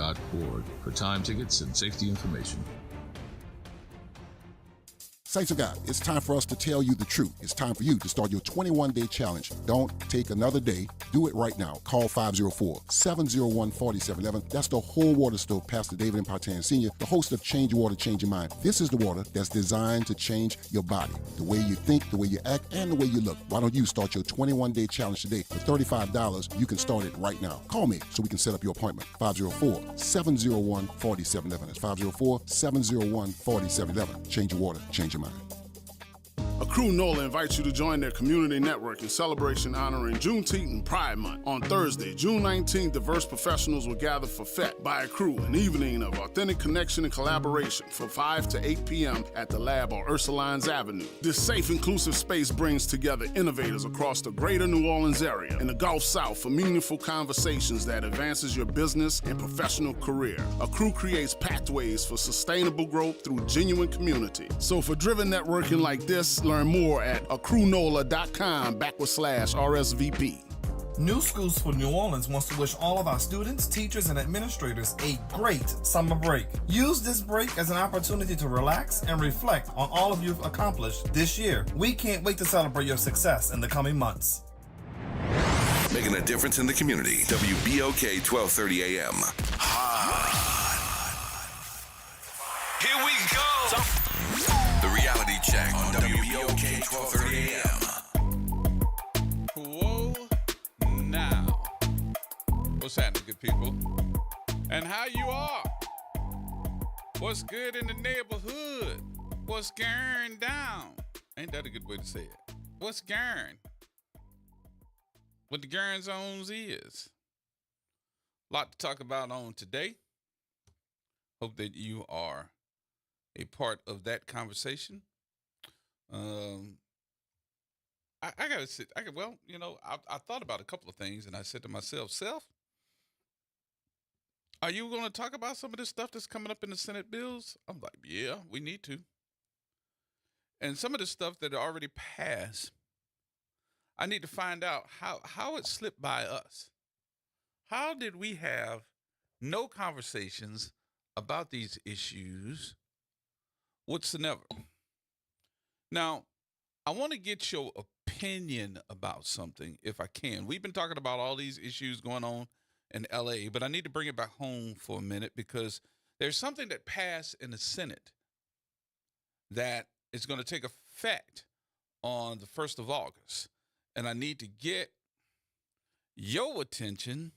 NewOrleansAvenue.org for time tickets and safety information. Saints of God, it's time for us to tell you the truth. It's time for you to start your 21-day challenge. Don't take another day. Do it right now. Call 504-701-4711. That's the Whole Water Stove, Pastor David Impartan Sr., the host of Change Your Water, Change Your Mind. This is the water that's designed to change your body, the way you think, the way you act, and the way you look. Why don't you start your 21-day challenge today? For $35, you can start it right now. Call me so we can set up your appointment. 504-701-4711. That's 504-701-4711. Change your water, change your mind. Accru NOLA invites you to join their community network in celebration honoring Juneteenth and Pride Month. On Thursday, June 19th, diverse professionals will gather for FET by Accru, an evening of authentic connection and collaboration from 5 to 8 p.m. at the lab on Ursulines Avenue. This safe, inclusive space brings together innovators across the greater New Orleans area and the Gulf South for meaningful conversations that advances your business and professional career. Accru creates pathways for sustainable growth through genuine community. So for driven networking like this, learn more at accrunola.com/RSVP. New Schools for New Orleans wants to wish all of our students, teachers, and administrators a great summer break. Use this break as an opportunity to relax and reflect on all of you've accomplished this year. We can't wait to celebrate your success in the coming months. Making a difference in the community. WBOK 1230 AM. Here we go. The Reality Check on WBOK 1230 AM. Whoa, now. What's happening, good people? And how you are? What's good in the neighborhood? What's going down? Ain't that a good way to say it? What's going? What the going zones is. A lot to talk about on today. Hope that you are a part of that conversation. I gotta sit. I thought about a couple of things, and I said to myself, "Self, are you going to talk about some of this stuff that's coming up in the Senate bills?" I'm like, "Yeah, we need to." And some of the stuff that already passed, I need to find out how it slipped by us. How did we have no conversations about these issues whatsoever? Now, I want to get your opinion about something, if I can. We've been talking about all these issues going on in LA, but I need to bring it back home for a minute because there's something that passed in the Senate that is going to take effect on the 1st of August. And I need to get your attention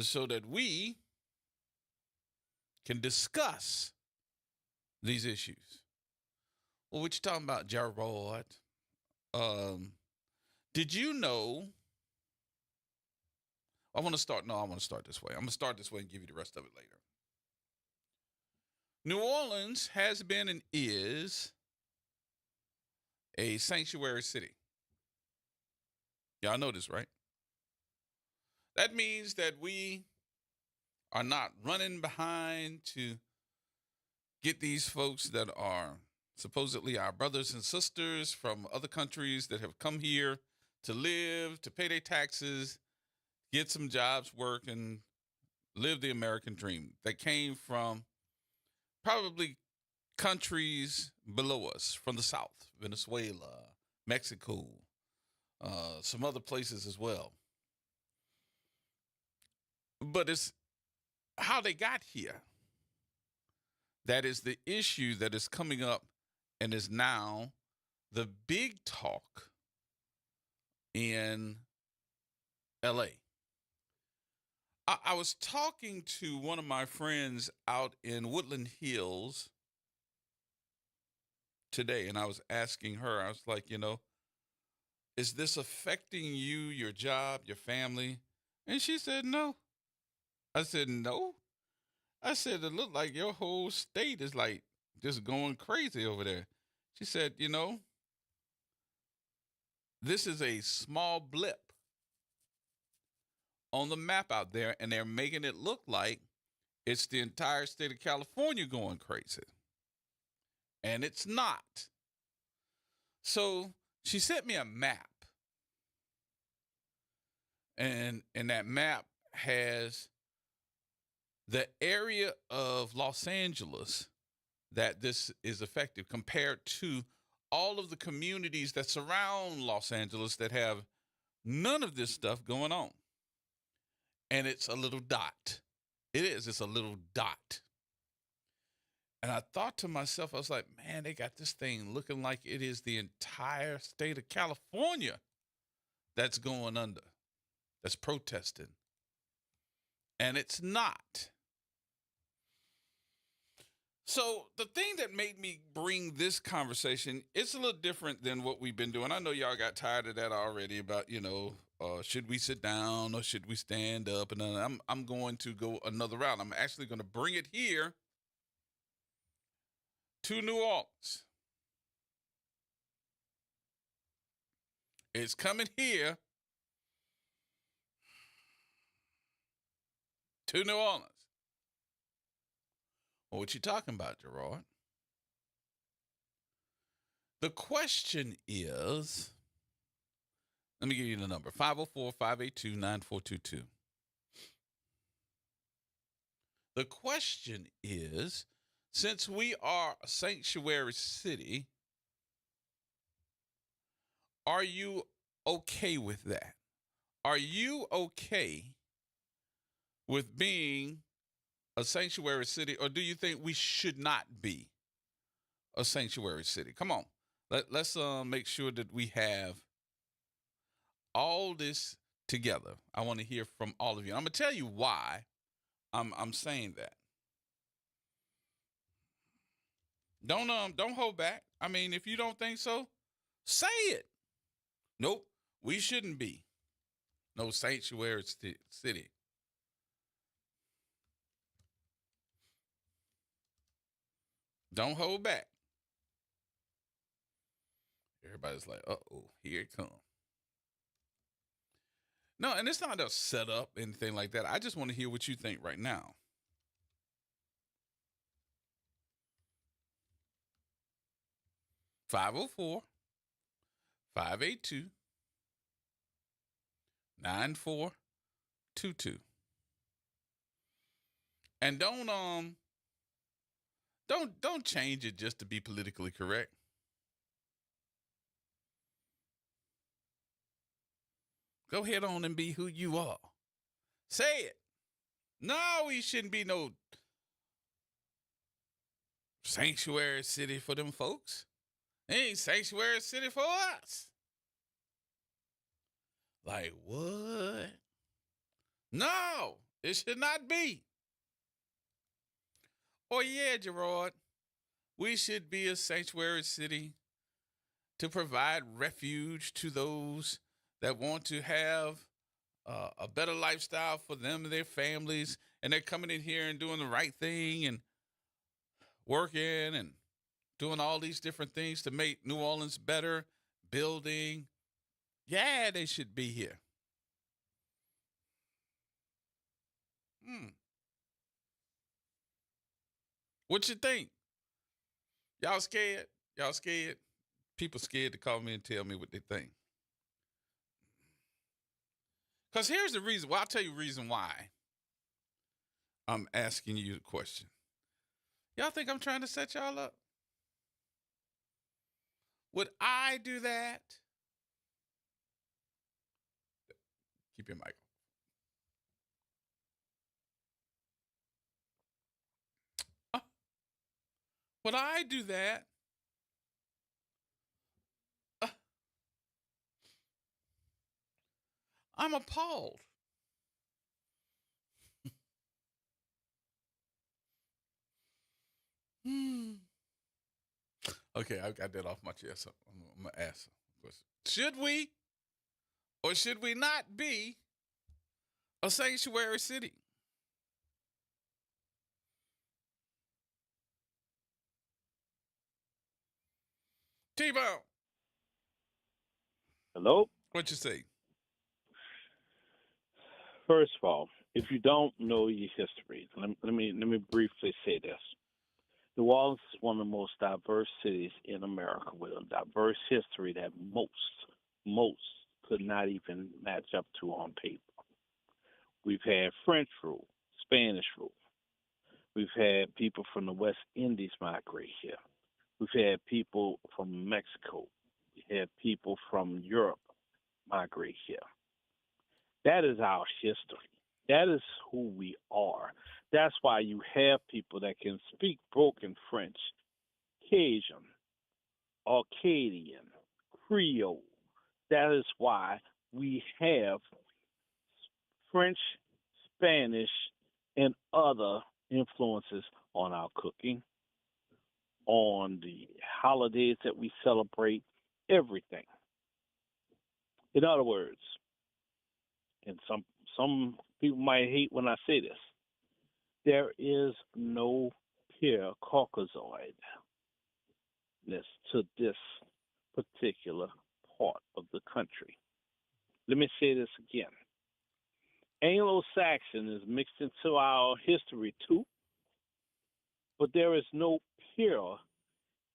so that we can discuss these issues. Well, what you talking about, Gerard? Did you know? I want to start this way. I'm going to start this way and give you the rest of it later. New Orleans has been and is a sanctuary city. Y'all know this, right? That means that we are not running behind to get these folks that are supposedly our brothers and sisters from other countries that have come here to live, to pay their taxes, get some jobs, work, and live the American dream. That came from probably countries below us, from the South, Venezuela, Mexico, some other places as well. But it's how they got here. That is the issue that is coming up and is now the big talk in LA. I was talking to one of my friends out in Woodland Hills today, and I was asking her, I was like, is this affecting you, your job, your family? And she said, no. I said, no. I said, it looked like your whole state is like just going crazy over there. She said, this is a small blip on the map out there, and they're making it look like it's the entire state of California going crazy. And it's not. So she sent me a map. And that map has the area of Los Angeles that this is effective compared to all of the communities that surround Los Angeles that have none of this stuff going on. And it's a little dot. It is. It's a little dot. And I thought to myself, I was like, man, they got this thing looking like it is the entire state of California that's going under, that's protesting. And it's not. So the thing that made me bring this conversation, it's a little different than what we've been doing. I know y'all got tired of that already about, should we sit down or should we stand up? And I'm going to go another route. I'm actually going to bring it here to New Orleans. It's coming here to New Orleans. Well, what you talking about, Gerard? The question is, let me give you the number, 504-582-9422. The question is, since we are a sanctuary city, are you okay with that? Are you okay with being a sanctuary city, or do you think we should not be a sanctuary city? Come on. Let's make sure that we have all this together. I want to hear from all of you. I'm going to tell you why I'm saying that. Don't hold back. I mean, if you don't think so, say it. Nope, we shouldn't be no sanctuary city. Don't hold back. Everybody's like, uh-oh, here it comes. No, and it's not a setup, anything like that. I just want to hear what you think right now. (504) 582-9422. And don't change it just to be politically correct. Go ahead on and be who you are. Say it. No, we shouldn't be no sanctuary city for them folks. It ain't sanctuary city for us. Like, what? No, it should not be. Oh, yeah, Gerard, we should be a sanctuary city to provide refuge to those that want to have a better lifestyle for them and their families, and they're coming in here and doing the right thing and working and doing all these different things to make New Orleans better, building. Yeah, they should be here. What you think? Y'all scared? Y'all scared? People scared to call me and tell me what they think. Because here's the reason. Well, I'll tell you the reason why I'm asking you the question. Y'all think I'm trying to set y'all up? Would I do that? Keep your mic on. Would I do that? I'm appalled. Okay, I got that off my chest. I'm going to ask a question. Should we or should we not be a sanctuary city? T-Bone. Hello? What you say? First of all, if you don't know your history, let me briefly say this. New Orleans is one of the most diverse cities in America with a diverse history that most could not even match up to on paper. We've had French rule, Spanish rule, We've had people from the West Indies migrate here. We've had people from Mexico. We had people from Europe migrate here. That is our history. That is who we are. That's why you have people that can speak broken French, Cajun, Acadian, Creole. That is why we have French, Spanish, and other influences on our cooking, on the holidays that we celebrate, everything. In other words, and some people might hate when I say this, there is no pure Caucasoidness to this particular part of the country. Let me say this again. Anglo-Saxon is mixed into our history too, but there is no pure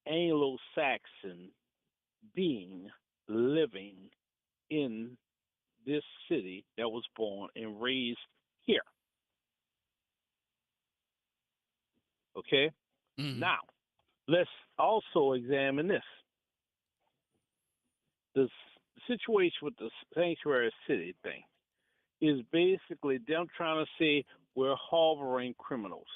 Anglo-Saxon being living in this city that was born and raised here. Okay? Now, let's also examine this. The situation with the sanctuary city thing is basically them trying to say we're harboring criminals.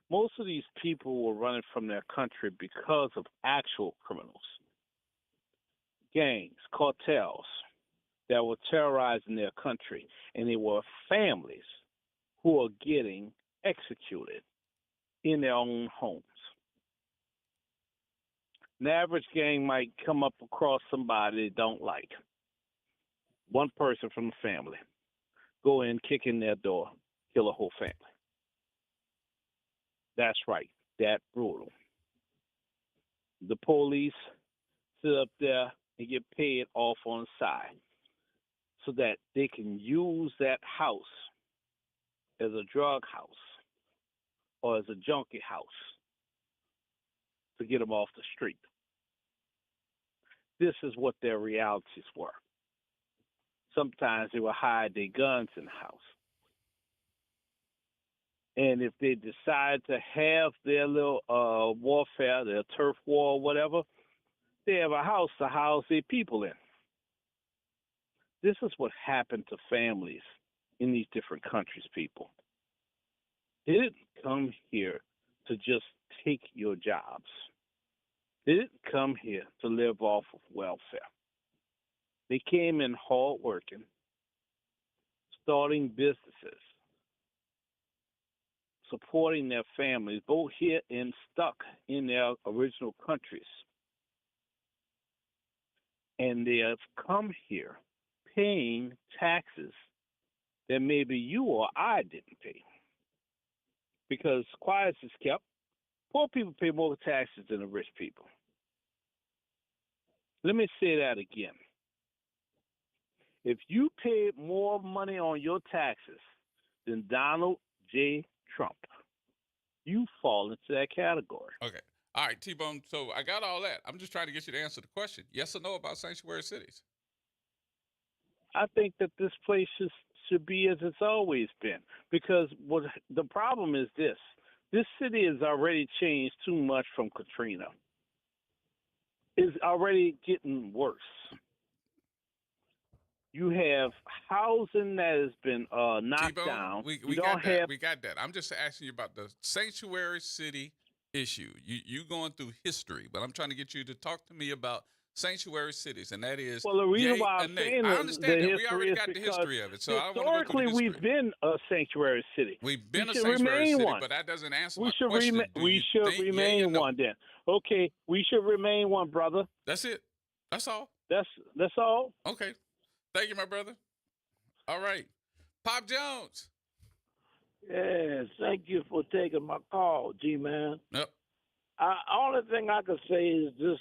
Most of these people were running from their country because of actual criminals. Gangs, cartels that were terrorizing their country, and they were families who are getting executed in their own homes. An average gang might come up across somebody they don't like. One person from the family. Go in, kick in their door, kill a whole family. That's right, that brutal. The police sit up there and get paid off on the side so that they can use that house as a drug house or as a junkie house to get them off the street. This is what their realities were. Sometimes they would hide their guns in the house. And if they decide to have their little warfare, their turf war or whatever, they have a house to house their people in. This is what happened to families in these different countries, people. They didn't come here to just take your jobs. They didn't come here to live off of welfare. They came in hard working, starting businesses, supporting their families, both here and stuck in their original countries. And they have come here paying taxes that maybe you or I didn't pay. Because quiet is kept, poor people pay more taxes than the rich people. Let me say that again. If you pay more money on your taxes than Donald J. Trump, you fall into that category. Okay. All right, T-Bone. So I got all that. I'm just trying to get you to answer the question. Yes or no about sanctuary cities? I think that this place should be as it's always been. Because what the problem is this. This city has already changed too much from Katrina. It's already getting worse. You have housing that has been knocked T-Bone, down. We got that. We got that. I'm just asking you about the sanctuary city issue. You going through history, but I'm trying to get you to talk to me about sanctuary cities, and that is well, the reason yay why or I'm nay. saying I understand the that. We already got the because history of it, so I don't want to go historically through the history. we've been a sanctuary city. We've been we a should sanctuary remain city, one. but that doesn't answer We my should question. we should remain one then. Okay, we should remain one, brother. That's it. That's all. That's all. Okay. Thank you, my brother. All right. Pop Jones. Yes, thank you for taking my call, G-Man. Yep. Only thing I could say is this.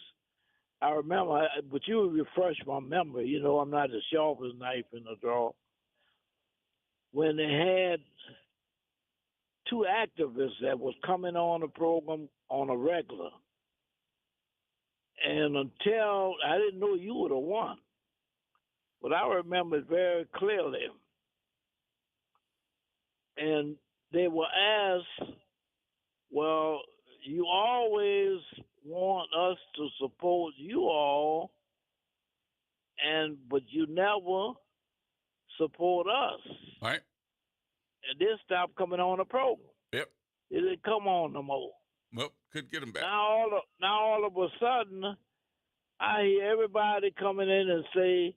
I remember, but you would refresh my memory. You know, I'm not the sharpest knife in the drawer. When they had two activists that was coming on the program on a regular, and until I didn't know you were the one, but I remember it very clearly. and they were asked, well, you always want us to support you all, but you never support us. Right. And they stopped coming on the program. Yep. They didn't come on no more. Well, could get them back. Now all of a sudden, I hear everybody coming in and say,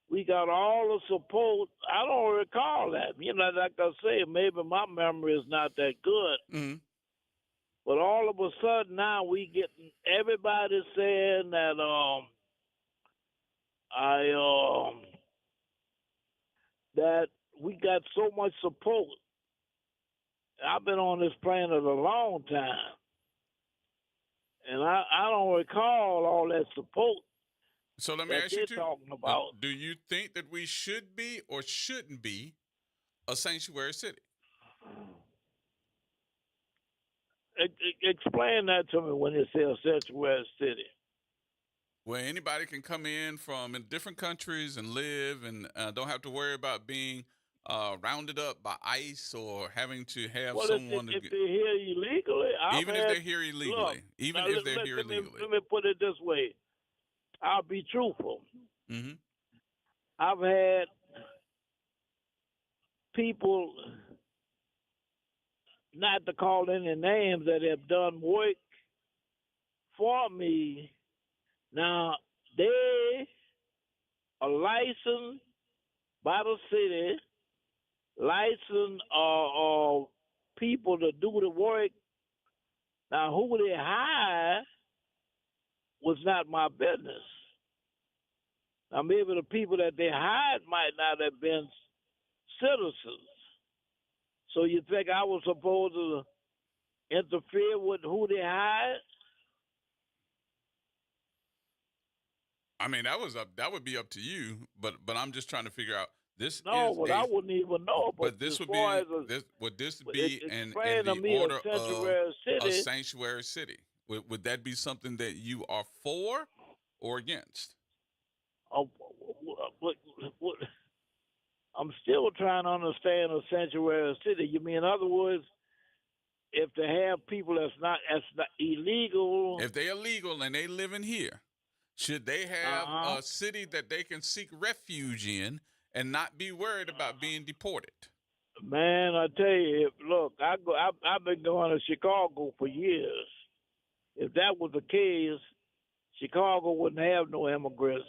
we got all the support. I don't recall that. Like I say, maybe my memory is not that good. Mm-hmm. But all of a sudden now we getting everybody saying that that we got so much support. I've been on this planet a long time, and I don't recall all that support. So let me that ask you they're too. talking about. Do you think that we should be or shouldn't be a sanctuary city? Explain that to me when you say a sanctuary city. Where anybody can come in from different countries and live and don't have to worry about being rounded up by ICE or having to have someone. If they're here illegally, if they're here illegally, let me put it this way. I'll be truthful. Mm-hmm. I've had people, not to call any names, that have done work for me. Now, they are licensed by the city, licensed people to do the work. Now, who they hire was not my business. Now, maybe the people that they hired might not have been citizens. So you think I was supposed to interfere with who they hired? I mean, that would be up to you, but I'm just trying to figure out I wouldn't even know. But this would be in the order of a sanctuary city. Would that be something that you are for or against? I'm still trying to understand a sanctuary city. You mean, in other words, if they have people that's not illegal. If they're illegal and they live in here, should they have a city that they can seek refuge in and not be worried about being deported? Man, I tell you, look, I've been going to Chicago for years. If that was the case, Chicago wouldn't have no immigrants.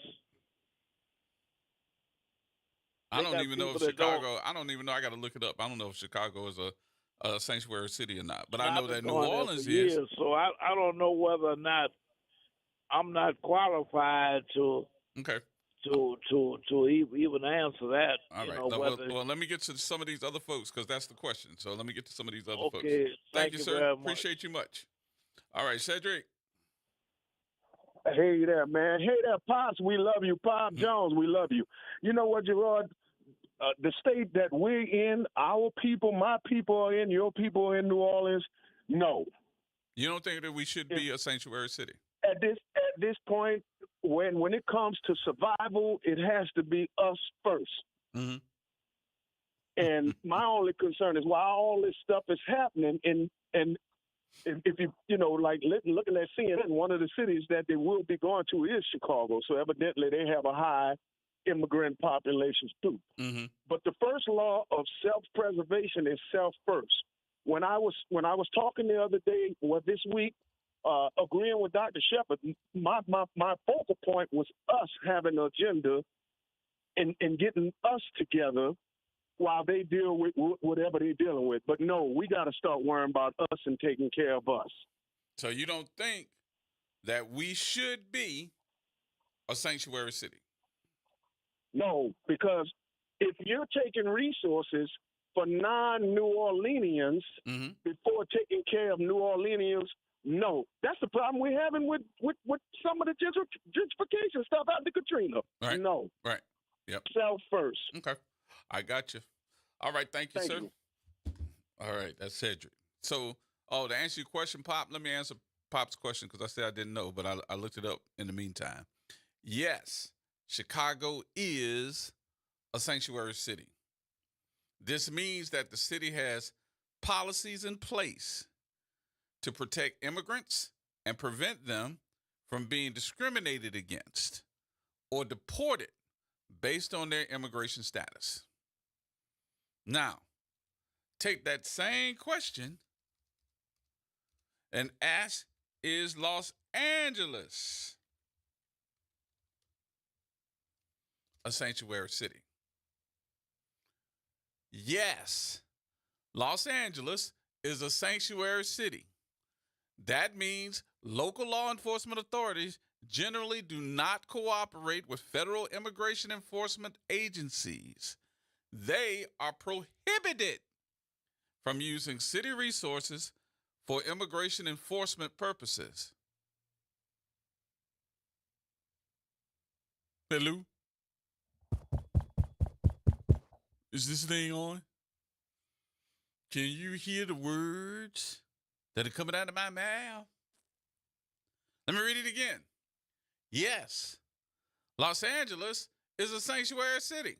I don't even know if Chicago. I don't even know. I got to look it up. I don't know if Chicago is a sanctuary city or not. But I know that New Orleans is. So I don't know whether or not I'm not qualified to. Okay. To even answer that. All right. Well, let me get to some of these other folks because that's the question. So let me get to some of these other folks. Thank you, sir. Appreciate you much. All right, Cedric. Hey there, man. Hey there, Pops. We love you. Pop Jones, we love you. You know what, Gerard? The state that we're in, our people, my people are in, your people are in New Orleans. No. You don't think that we should be a sanctuary city? At this point, when it comes to survival, it has to be us first. Mm-hmm. And my only concern is why all this stuff is happening. And if you like looking at CNN, one of the cities that they will be going to is Chicago. So evidently they have a high immigrant population too. Mm-hmm. But the first law of self-preservation is self first. When I was talking the other day, this week, agreeing with Dr. Shepard, my focal point was us having an agenda and getting us together while they deal with whatever they're dealing with. But no, we got to start worrying about us and taking care of us. So you don't think that we should be a sanctuary city? No, because if you're taking resources for non-New Orleanians before taking care of New Orleanians, no. That's the problem we're having with some of the gentrification stuff after Katrina. Right. No. Right. Yep. Self first. Okay. I got you. All right. Thank you, sir. All right. That's Cedric. So, to answer your question, Pop, let me answer Pop's question because I said I didn't know, but I looked it up in the meantime. Yes, Chicago is a sanctuary city. This means that the city has policies in place to protect immigrants and prevent them from being discriminated against or deported based on their immigration status. Now, take that same question and ask, is Los Angeles a sanctuary city? Yes, Los Angeles is a sanctuary city. That means local law enforcement authorities generally do not cooperate with federal immigration enforcement agencies. They are prohibited from using city resources for immigration enforcement purposes. Hello? Is this thing on? Can you hear the words that are coming out of my mouth? Let me read it again. Yes, Los Angeles is a sanctuary city.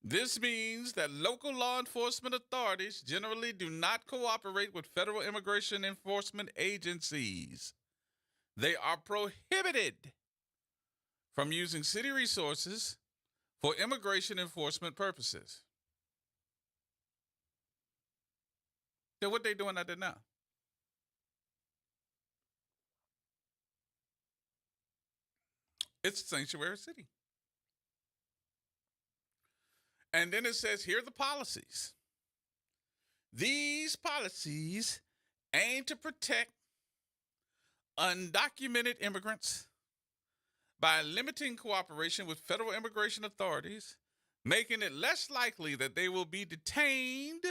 This means that local law enforcement authorities generally do not cooperate with federal immigration enforcement agencies. They are prohibited from using city resources for immigration enforcement purposes. So what they doing out there now? It's a sanctuary city. And then it says, here are the policies. These policies aim to protect undocumented immigrants by limiting cooperation with federal immigration authorities, making it less likely that they will be detained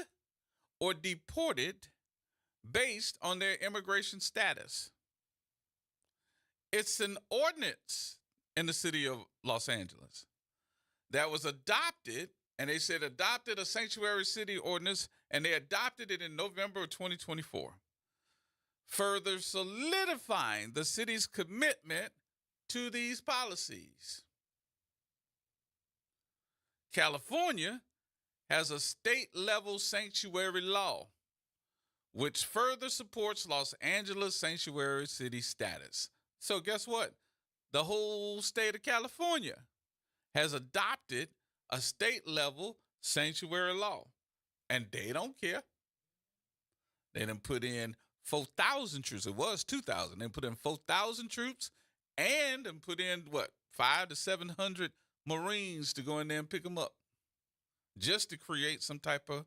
or deported based on their immigration status. It's an ordinance in the city of Los Angeles that was adopted, and they said adopted a sanctuary city ordinance, and they adopted it in November of 2024, further solidifying the city's commitment to these policies. California has a state-level sanctuary law, which further supports Los Angeles sanctuary city status. So guess what? The whole state of California has adopted a state-level sanctuary law, and they don't care. They done put in 4,000 troops. It was 2,000. They put in 4,000 troops and put in, 500 to 700 Marines to go in there and pick them up, just to create some type of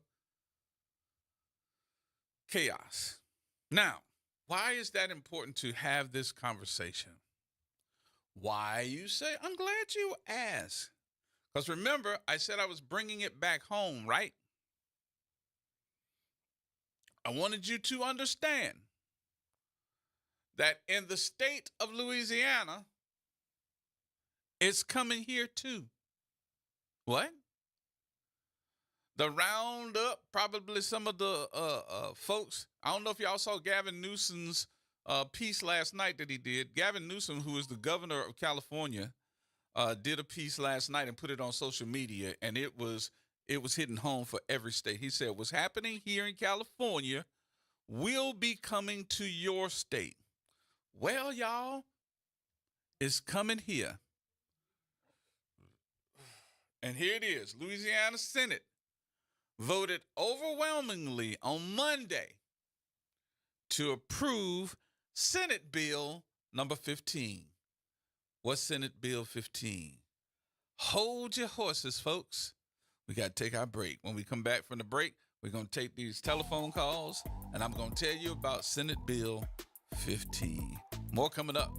chaos. Now, why is that important to have this conversation? Why, you say? I'm glad you asked. Because remember, I said I was bringing it back home, right? I wanted you to understand that in the state of Louisiana, it's coming here too. What? The roundup, probably some of the folks, I don't know if y'all saw Gavin Newsom's piece last night that he did. Gavin Newsom, who is the governor of California, did a piece last night and put it on social media, and it was hitting home for every state. He said, what's happening here in California will be coming to your state. Well, y'all, it's coming here. And here it is. Louisiana Senate voted overwhelmingly on Monday to approve Senate Bill number 15. What's Senate Bill 15? Hold your horses, folks. We got to take our break. When we come back from the break, we're going to take these telephone calls, and I'm going to tell you about Senate Bill 15. More coming up.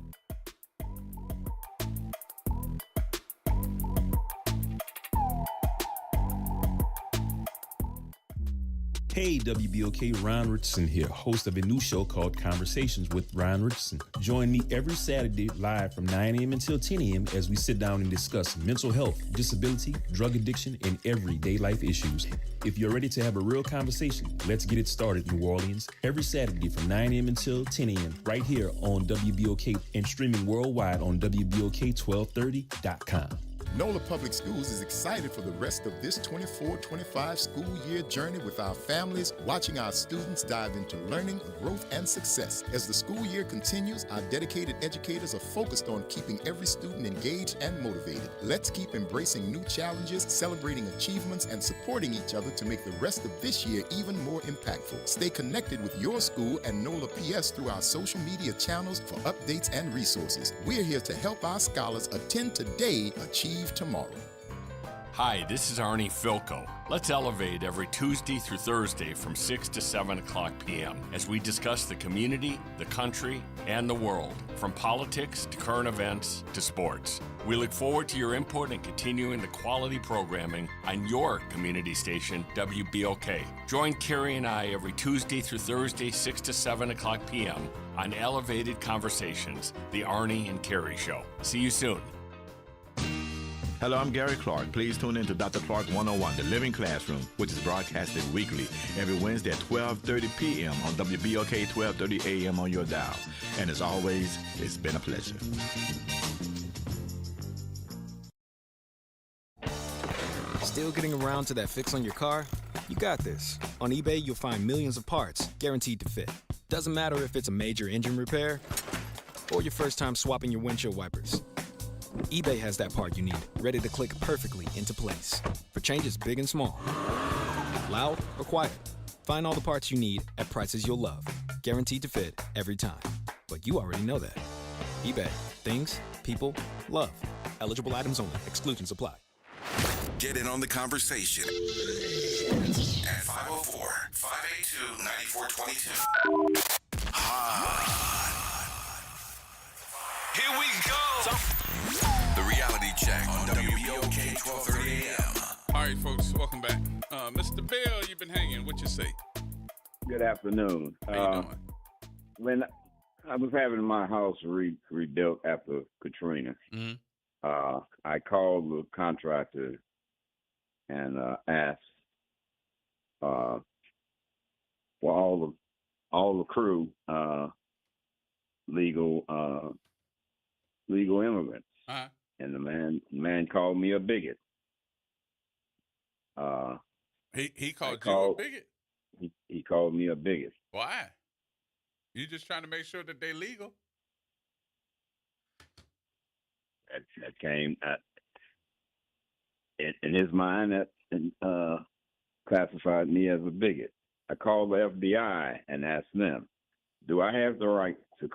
Hey, WBOK, Ron Richardson here, host of a new show called Conversations with Ron Richardson. Join me every Saturday live from 9 a.m. until 10 a.m. as we sit down and discuss mental health, disability, drug addiction, and everyday life issues. If you're ready to have a real conversation, let's get it started, New Orleans. Every Saturday from 9 a.m. until 10 a.m. right here on WBOK and streaming worldwide on WBOK1230.com. NOLA Public Schools is excited for the rest of this 24-25 school year journey with our families, watching our students dive into learning, growth, and success. As the school year continues, our dedicated educators are focused on keeping every student engaged and motivated. Let's keep embracing new challenges, celebrating achievements, and supporting each other to make the rest of this year even more impactful. Stay connected with your school and NOLA PS through our social media channels for updates and resources. We're here to help our scholars attend today, achieve tomorrow. Hi, this is Arnie Filko. Let's elevate every Tuesday through Thursday from 6 to 7 o'clock p.m. as we discuss the community, the country, and the world, from politics to current events to sports. We look forward to your input and continuing the quality programming on your community station, WBOK. Join Carrie and I every Tuesday through Thursday, 6 to 7 o'clock p.m. on Elevated Conversations, the Arnie and Carrie Show. See you soon. Hello, I'm Gary Clark. Please tune in to Dr. Clark 101, The Living Classroom, which is broadcasted weekly every Wednesday at 12:30 p.m. on WBOK 12:30 a.m. on your dial. And as always, it's been a pleasure. Still getting around to that fix on your car? You got this. On eBay, you'll find millions of parts guaranteed to fit. Doesn't matter if it's a major engine repair or your first time swapping your windshield wipers. eBay has that part you need, ready to click perfectly into place for changes big and small. Loud or quiet, find all the parts you need at prices you'll love, guaranteed to fit every time. But you already know that. eBay, things, people, love. Eligible items only. Exclusions apply. Get in on the conversation at 504-582-9422. Here we go. The Reality Check on WBOK 1230 AM. All right, folks, welcome back. Mr. Bell, you've been hanging. What you say? Good afternoon. How you doing? When I was having my house rebuilt after Katrina, I called the contractor and asked for all the crew, legal immigrants. And the man called me a bigot. He called you a bigot? He called me a bigot. Why? You just trying to make sure that they're legal? That came in his mind, that classified me as a bigot. I called the FBI and asked them, do I have the right to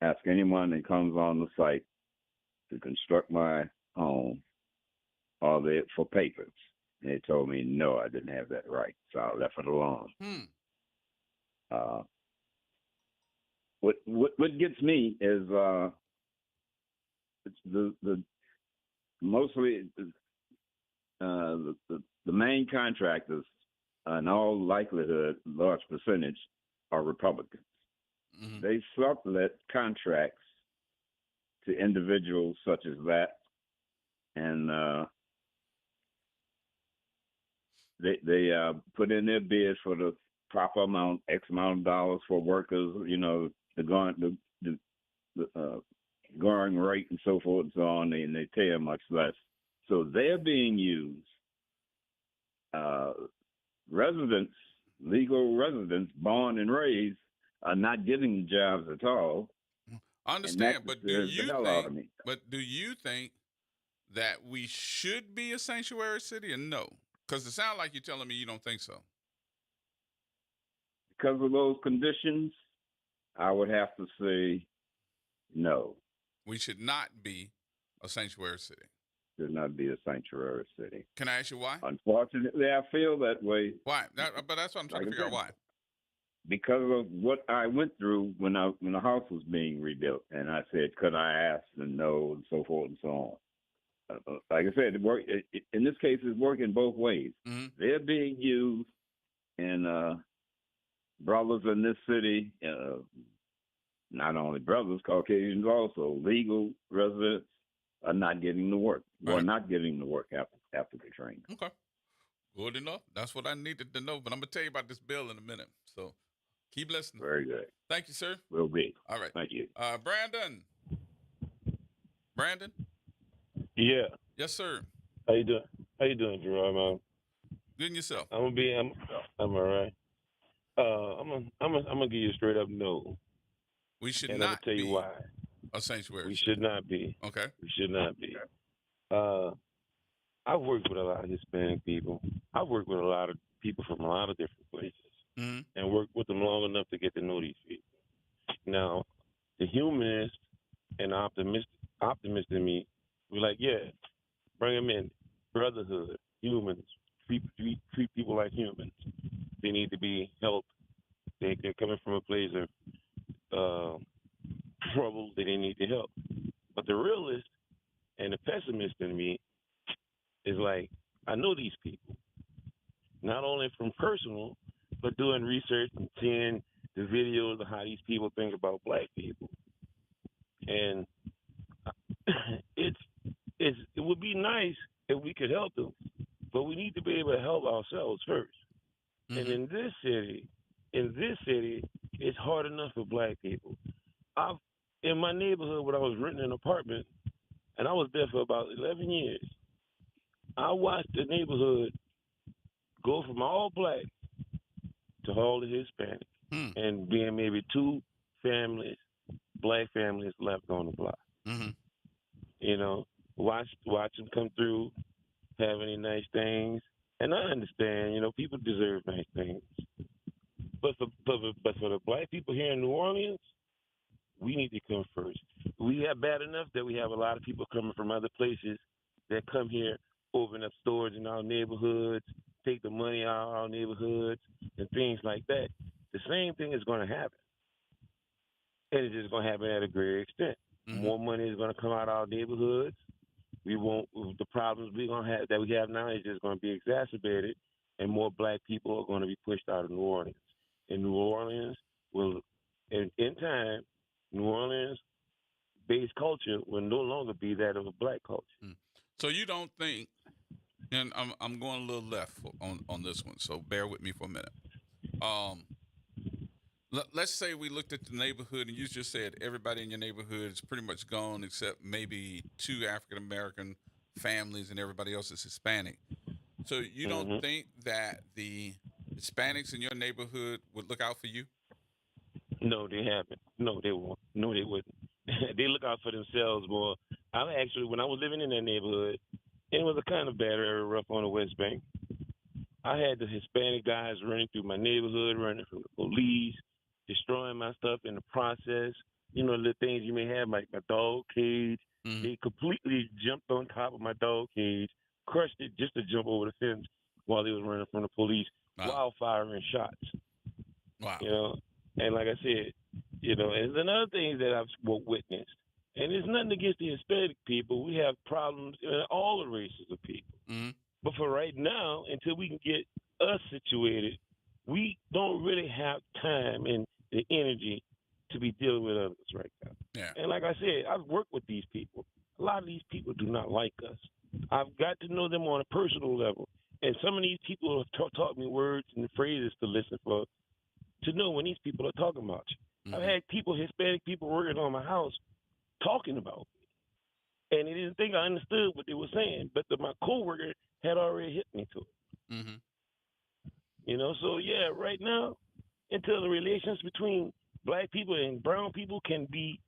ask anyone that comes on the site to construct my home or for papers? And they told me, no, I didn't have that right. So I left it alone. What gets me is mostly the main contractors, in all likelihood, large percentage, are Republicans. They sublet contracts to individuals such as that, and they put in their bid for the proper amount, X amount of dollars for workers, the going rate and so forth and so on, and they pay much less. So they're being used. Residents, legal residents, born and raised, are not getting jobs at all. I understand, but do you think that we should be a sanctuary city, or no? Because it sounds like you're telling me you don't think so. Because of those conditions, I would have to say no. We should not be a sanctuary city. Should not be a sanctuary city. Can I ask you why? Unfortunately, I feel that way. Why? But that's what I'm trying to figure out why. Because of what I went through when the house was being rebuilt, and I said, could I ask, and no, and so forth and so on. Like I said, in this case, it's working both ways. They're being used, and brothers in this city, not only brothers, Caucasians also, legal residents, are not getting the work. Or not getting the work after Katrina. Okay. Good enough. That's what I needed to know. But I'm going to tell you about this bill in a minute. So keep listening. Very good. Thank you, sir. Will be. All right. Thank you. Brandon? Yeah. Yes, sir. How you doing? How you doing, Jerome? Good and yourself. I'm all right. I'm gonna give you a straight up no. We should and not I'm gonna tell you be why. a sanctuary. We should not be. Okay. We should not be. I've worked with a lot of Hispanic people. I've worked with a lot of people from a lot of different places, and worked with them long enough to get to know these people. Now, the humanist and optimist in me, we're like, yeah, bring them in, brotherhood, humans, treat people like humans. They need to be helped. They're coming from a place of trouble that they need to help. But the realist and the pessimist in me is like, I know these people, not only from personal, but doing research and seeing the videos of how these people think about black people. And it would be nice if we could help them, but we need to be able to help ourselves first. And in this city, it's hard enough for black people. In my neighborhood, when I was renting an apartment, and I was there for about 11 years, I watched the neighborhood go from all black to all the Hispanic, and being maybe 2 families, black families left on the block. You know, watch them come through, have any nice things, and I understand. You know, people deserve nice things, but for the black people here in New Orleans, we need to come first. We have bad enough that we have a lot of people coming from other places that come here, open up stores in our neighborhoods, take the money out of our neighborhoods, and things like that. The same thing is going to happen. And it's just going to happen at a greater extent. More money is going to come out of our neighborhoods. We won't. The problems we have now is just going to be exacerbated, and more black people are going to be pushed out of New Orleans. And New Orleans will, in time, New Orleans-based culture will no longer be that of a black culture. So you don't think, and I'm going a little left on this one, so bear with me for a minute. Let's say we looked at the neighborhood, and you just said everybody in your neighborhood is pretty much gone except maybe 2 African-American families, and everybody else is Hispanic. So you don't think that the Hispanics in your neighborhood would look out for you? No, they haven't. No, they won't. No, they wouldn't. They look out for themselves more. When I was living in that neighborhood, it was a kind of bad area, rough on the West Bank. I had the Hispanic guys running through my neighborhood, running from the police, destroying my stuff in the process. You know, the things you may have, like my dog cage. They completely jumped on top of my dog cage, crushed it just to jump over the fence while they was running from the police, while firing shots. Wow. You know, and like I said, you know, and there's another thing that I've witnessed, and it's nothing against the Hispanic people. We have problems in all the races of people. But for right now, until we can get us situated, we don't really have time and the energy to be dealing with others right now. Yeah. And like I said, I've worked with these people. A lot of these people do not like us. I've got to know them on a personal level. And some of these people have taught me words and phrases to listen for, to know when these people are talking about you. I've had people, Hispanic people, working on my house talking about me. And they didn't think I understood what they were saying, but my coworker had already hit me to it. You know, so yeah, right now, until the relations between black people and brown people can be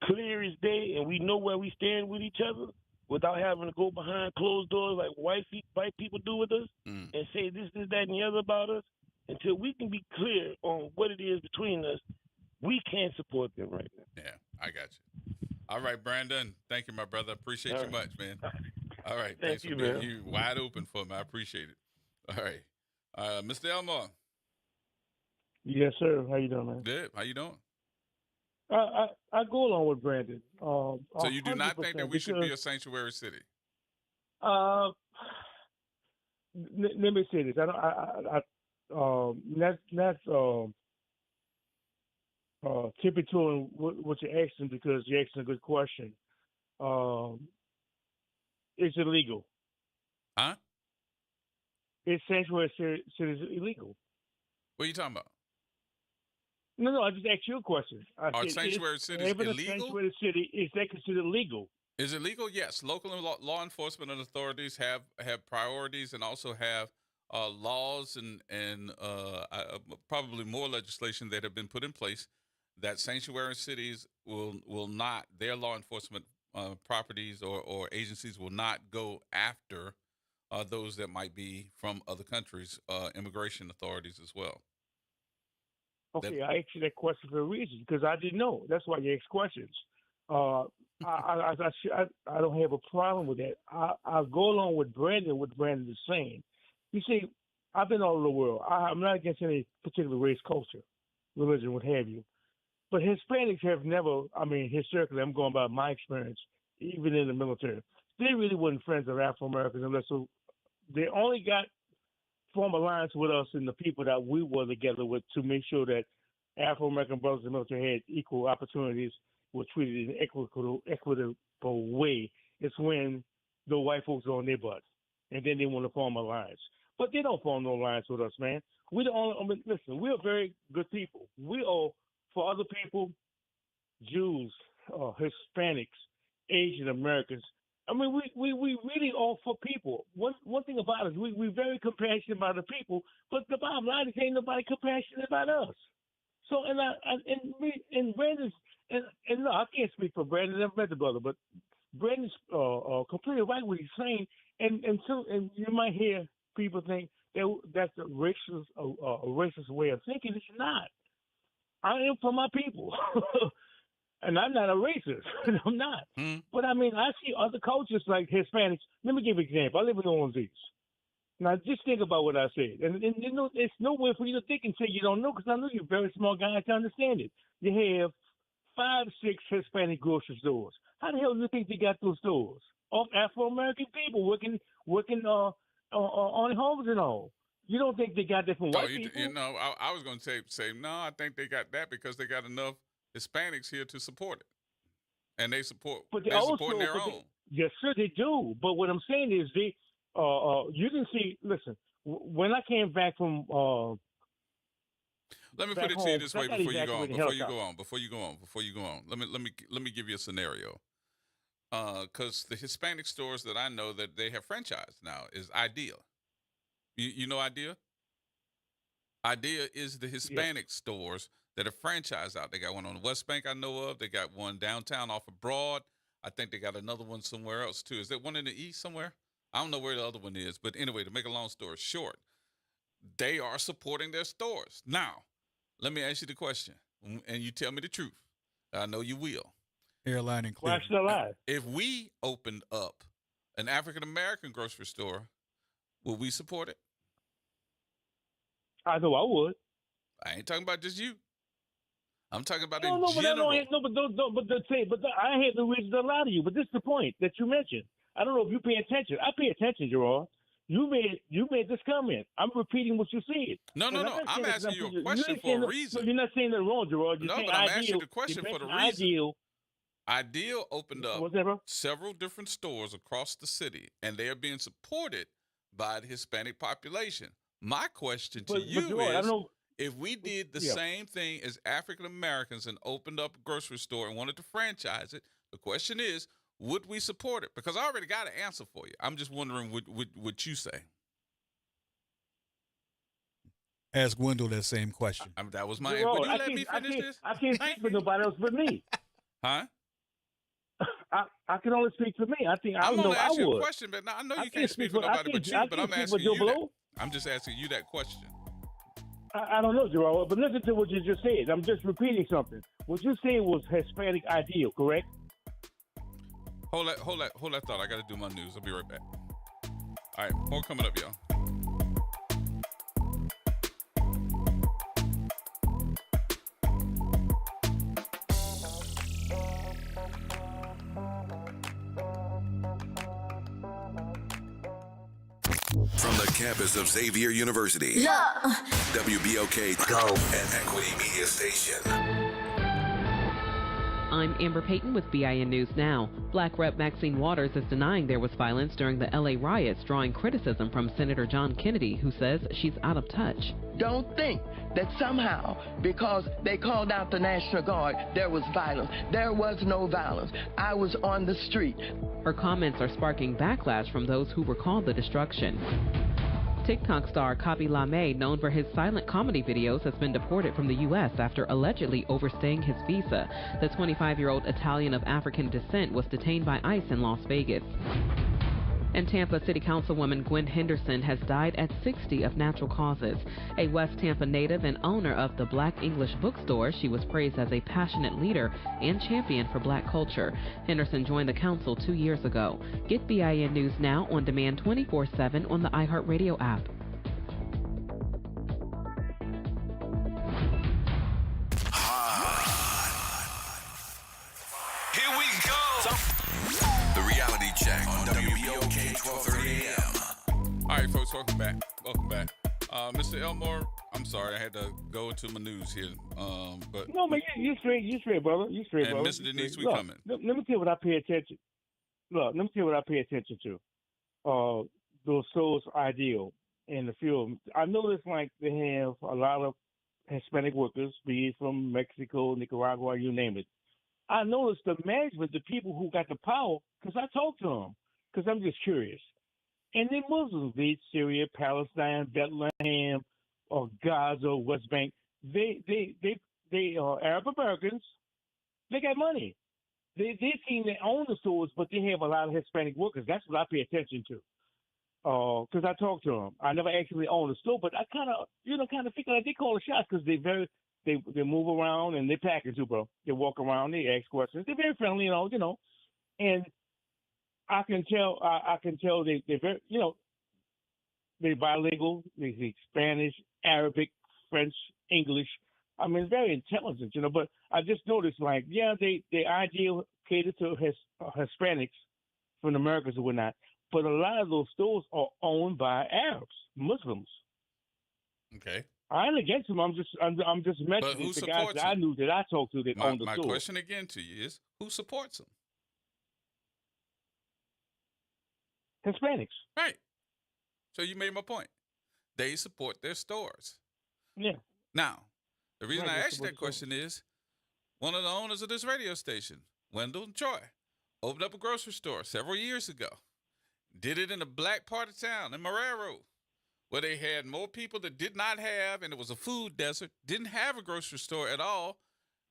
clear as day, and we know where we stand with each other without having to go behind closed doors like white people do with us and say this, that, and the other about us, until we can be clear on what it is between us, we can't support them right now. Yeah, I got you. All right, Brandon. Thank you, my brother. Appreciate you much, man. All right. Thank Thanks you, for being man. you wide open for me. I appreciate it. All right. Mr. Elmore. Yes, sir. How you doing, man? Good. How you doing? I go along with Brandon. So you do not think that we should be a because, sanctuary city? Let me say this. That's tiptoeing what you're asking because you're asking a good question. It's illegal. Huh? It's sanctuary cities illegal. What are you talking about? No, I just asked you a question. Are sanctuary cities having illegal? a sanctuary city, is that considered legal? Is it legal? Yes. Local and law enforcement and authorities have priorities and also have laws and probably more legislation that have been put in place that sanctuary cities will not, their law enforcement properties or agencies will not go after those that might be from other countries, immigration authorities as well. Okay, I asked you that question for a reason because I didn't know. That's why you ask questions. I don't have a problem with that. I'll go along with Brandon, what Brandon is saying. You see, I've been all over the world. I'm not against any particular race, culture, religion, what have you. But Hispanics have never, historically, I'm going by my experience, even in the military, they really weren't friends of Afro-Americans unless they only form alliance with us and the people that we were together with to make sure that Afro-American brothers in the military had equal opportunities, were treated in an equitable way. It's when the white folks are on their butts, and then they want to form alliance. But they don't form no alliance with us, man. Listen, we're very good people. We are, for other people, Jews, Hispanics, Asian Americans. We really all for people. One thing about us, we're very compassionate about the people, but the bottom line is ain't nobody compassionate about us. So, Brandon's, no, I can't speak for Brandon. I never met the brother, but Brandon's completely right what he's saying. And you might hear people think that's a racist way of thinking. It's not. I am for my people. And I'm not a racist. I'm not. But I see other cultures like Hispanics. Let me give you an example. I live in New Orleans East. Now, just think about what I said. And it's no way for you to think and say you don't know, because I know you're a very small guy to understand it. You have 5, 6 Hispanic grocery stores. How the hell do you think they got those stores? Of Afro-American people working on homes and all. You don't think they got that from white people? I was going to say no. I think they got that because they got enough Hispanics here to support it, and they support. But they're supporting their own. Yes, sir, they do. But what I'm saying is, you can see. Listen, when I came back from. Let me put it to you this way before you go on. Let me give you a scenario. Because the Hispanic stores that I know that they have franchised now is Idea. You know Idea? Idea is the Hispanic stores that are franchised out. They got one on the West Bank I know of. They got one downtown off of Broad. I think they got another one somewhere else too. Is there one in the East somewhere? I don't know where the other one is. But anyway, to make a long story short, they are supporting their stores. Now, let me ask you the question, and you tell me the truth. I know you will. Airline and Cleveland. Well, still alive. If we opened up an African-American grocery store, would we support it? I know I would. I ain't talking about just you. I'm talking about general. But I had the reason to lie to you. But this is the point that you mentioned. I don't know if you pay attention. I pay attention, Gerard. You made this comment. I'm repeating what you said. No. I'm asking you a question for a reason. So you're not saying that wrong, Gerard. No, but I'm asking the question for the reason. Ideal opened up several different stores across the city, and they are being supported by the Hispanic population. My question to you is, if we did the same thing as African Americans and opened up a grocery store and wanted to franchise it, the question is, would we support it? Because I already got an answer for you. I'm just wondering what you say. Ask Wendell that same question. That was my answer. Would you let me finish this? I can't speak for nobody else but me. Huh? I can only speak for me. I'm going to ask you a question, but I know you can't speak for nobody but you, but I'm asking you that. I'm just asking you that question. I don't know, Gerard, but listen to what you just said. I'm just repeating something. What you said was Hispanic ideal, correct? Hold that thought. I got to do my news. I'll be right back. All right, more coming up, y'all. From the campus of Xavier University, WBOK Go and Equity Media Station. I'm Amber Payton with BIN News Now. Black Rep Maxine Waters is denying there was violence during the LA riots, drawing criticism from Senator John Kennedy, who says she's out of touch. Don't think that somehow, because they called out the National Guard, there was violence. There was no violence. I was on the street. Her comments are sparking backlash from those who recall the destruction. TikTok star Kabi Lame, known for his silent comedy videos, has been deported from the U.S. after allegedly overstaying his visa. The 25-year-old Italian of African descent was detained by ICE in Las Vegas. And Tampa City Councilwoman Gwen Henderson has died at 60 of natural causes. A West Tampa native and owner of the Black English Bookstore, she was praised as a passionate leader and champion for Black culture. Henderson joined the council 2 years ago. Get BIN News Now on demand 24/7 on the iHeartRadio app. Here we go. The reality check on WBOK 1230 AM. All right, folks, welcome back. Welcome back. Mr. Elmore, I'm sorry, I had to go into my news here. But no, man, you straight, brother. You straight, and brother. Mr. Denise, we Look, coming. Let me tell you what I pay attention. Look, let me tell you what I pay attention to. Those souls ideal in the field. I noticed like they have a lot of Hispanic workers, be it from Mexico, Nicaragua, you name it. I noticed the management, the people who got the power, because I talked to them, because I'm just curious. And they're Muslims, be it Syria, Palestine, Bethlehem, or Gaza, West Bank. They are Arab Americans. They got money. They seem they own the stores, but they have a lot of Hispanic workers. That's what I pay attention to. Because I talked to them. I never actually owned a store, but I kind of figure like they call the shots because they move around and they package too, bro. They walk around, they ask questions. They're very friendly, and I can tell they're very, they're bilingual. They speak Spanish, Arabic, French, English. I mean, very intelligent, but I just noticed, like, yeah, they ideal cater to Hispanics from the Americas and whatnot, but a lot of those stores are owned by Arabs, Muslims. Okay. I ain't against them. I'm just mentioning the guys that I knew that I talked to that owned the store. My question again to you is, who supports them? Hispanics. Right. So you made my point. They support their stores. Yeah. Now, the reason Right, I they asked you that support question is, one of the owners of this radio station, Wendell Troy, opened up a grocery store several years ago. Did it in the black part of town, in Marrero, where they had more people that did not have, and it was a food desert, didn't have a grocery store at all.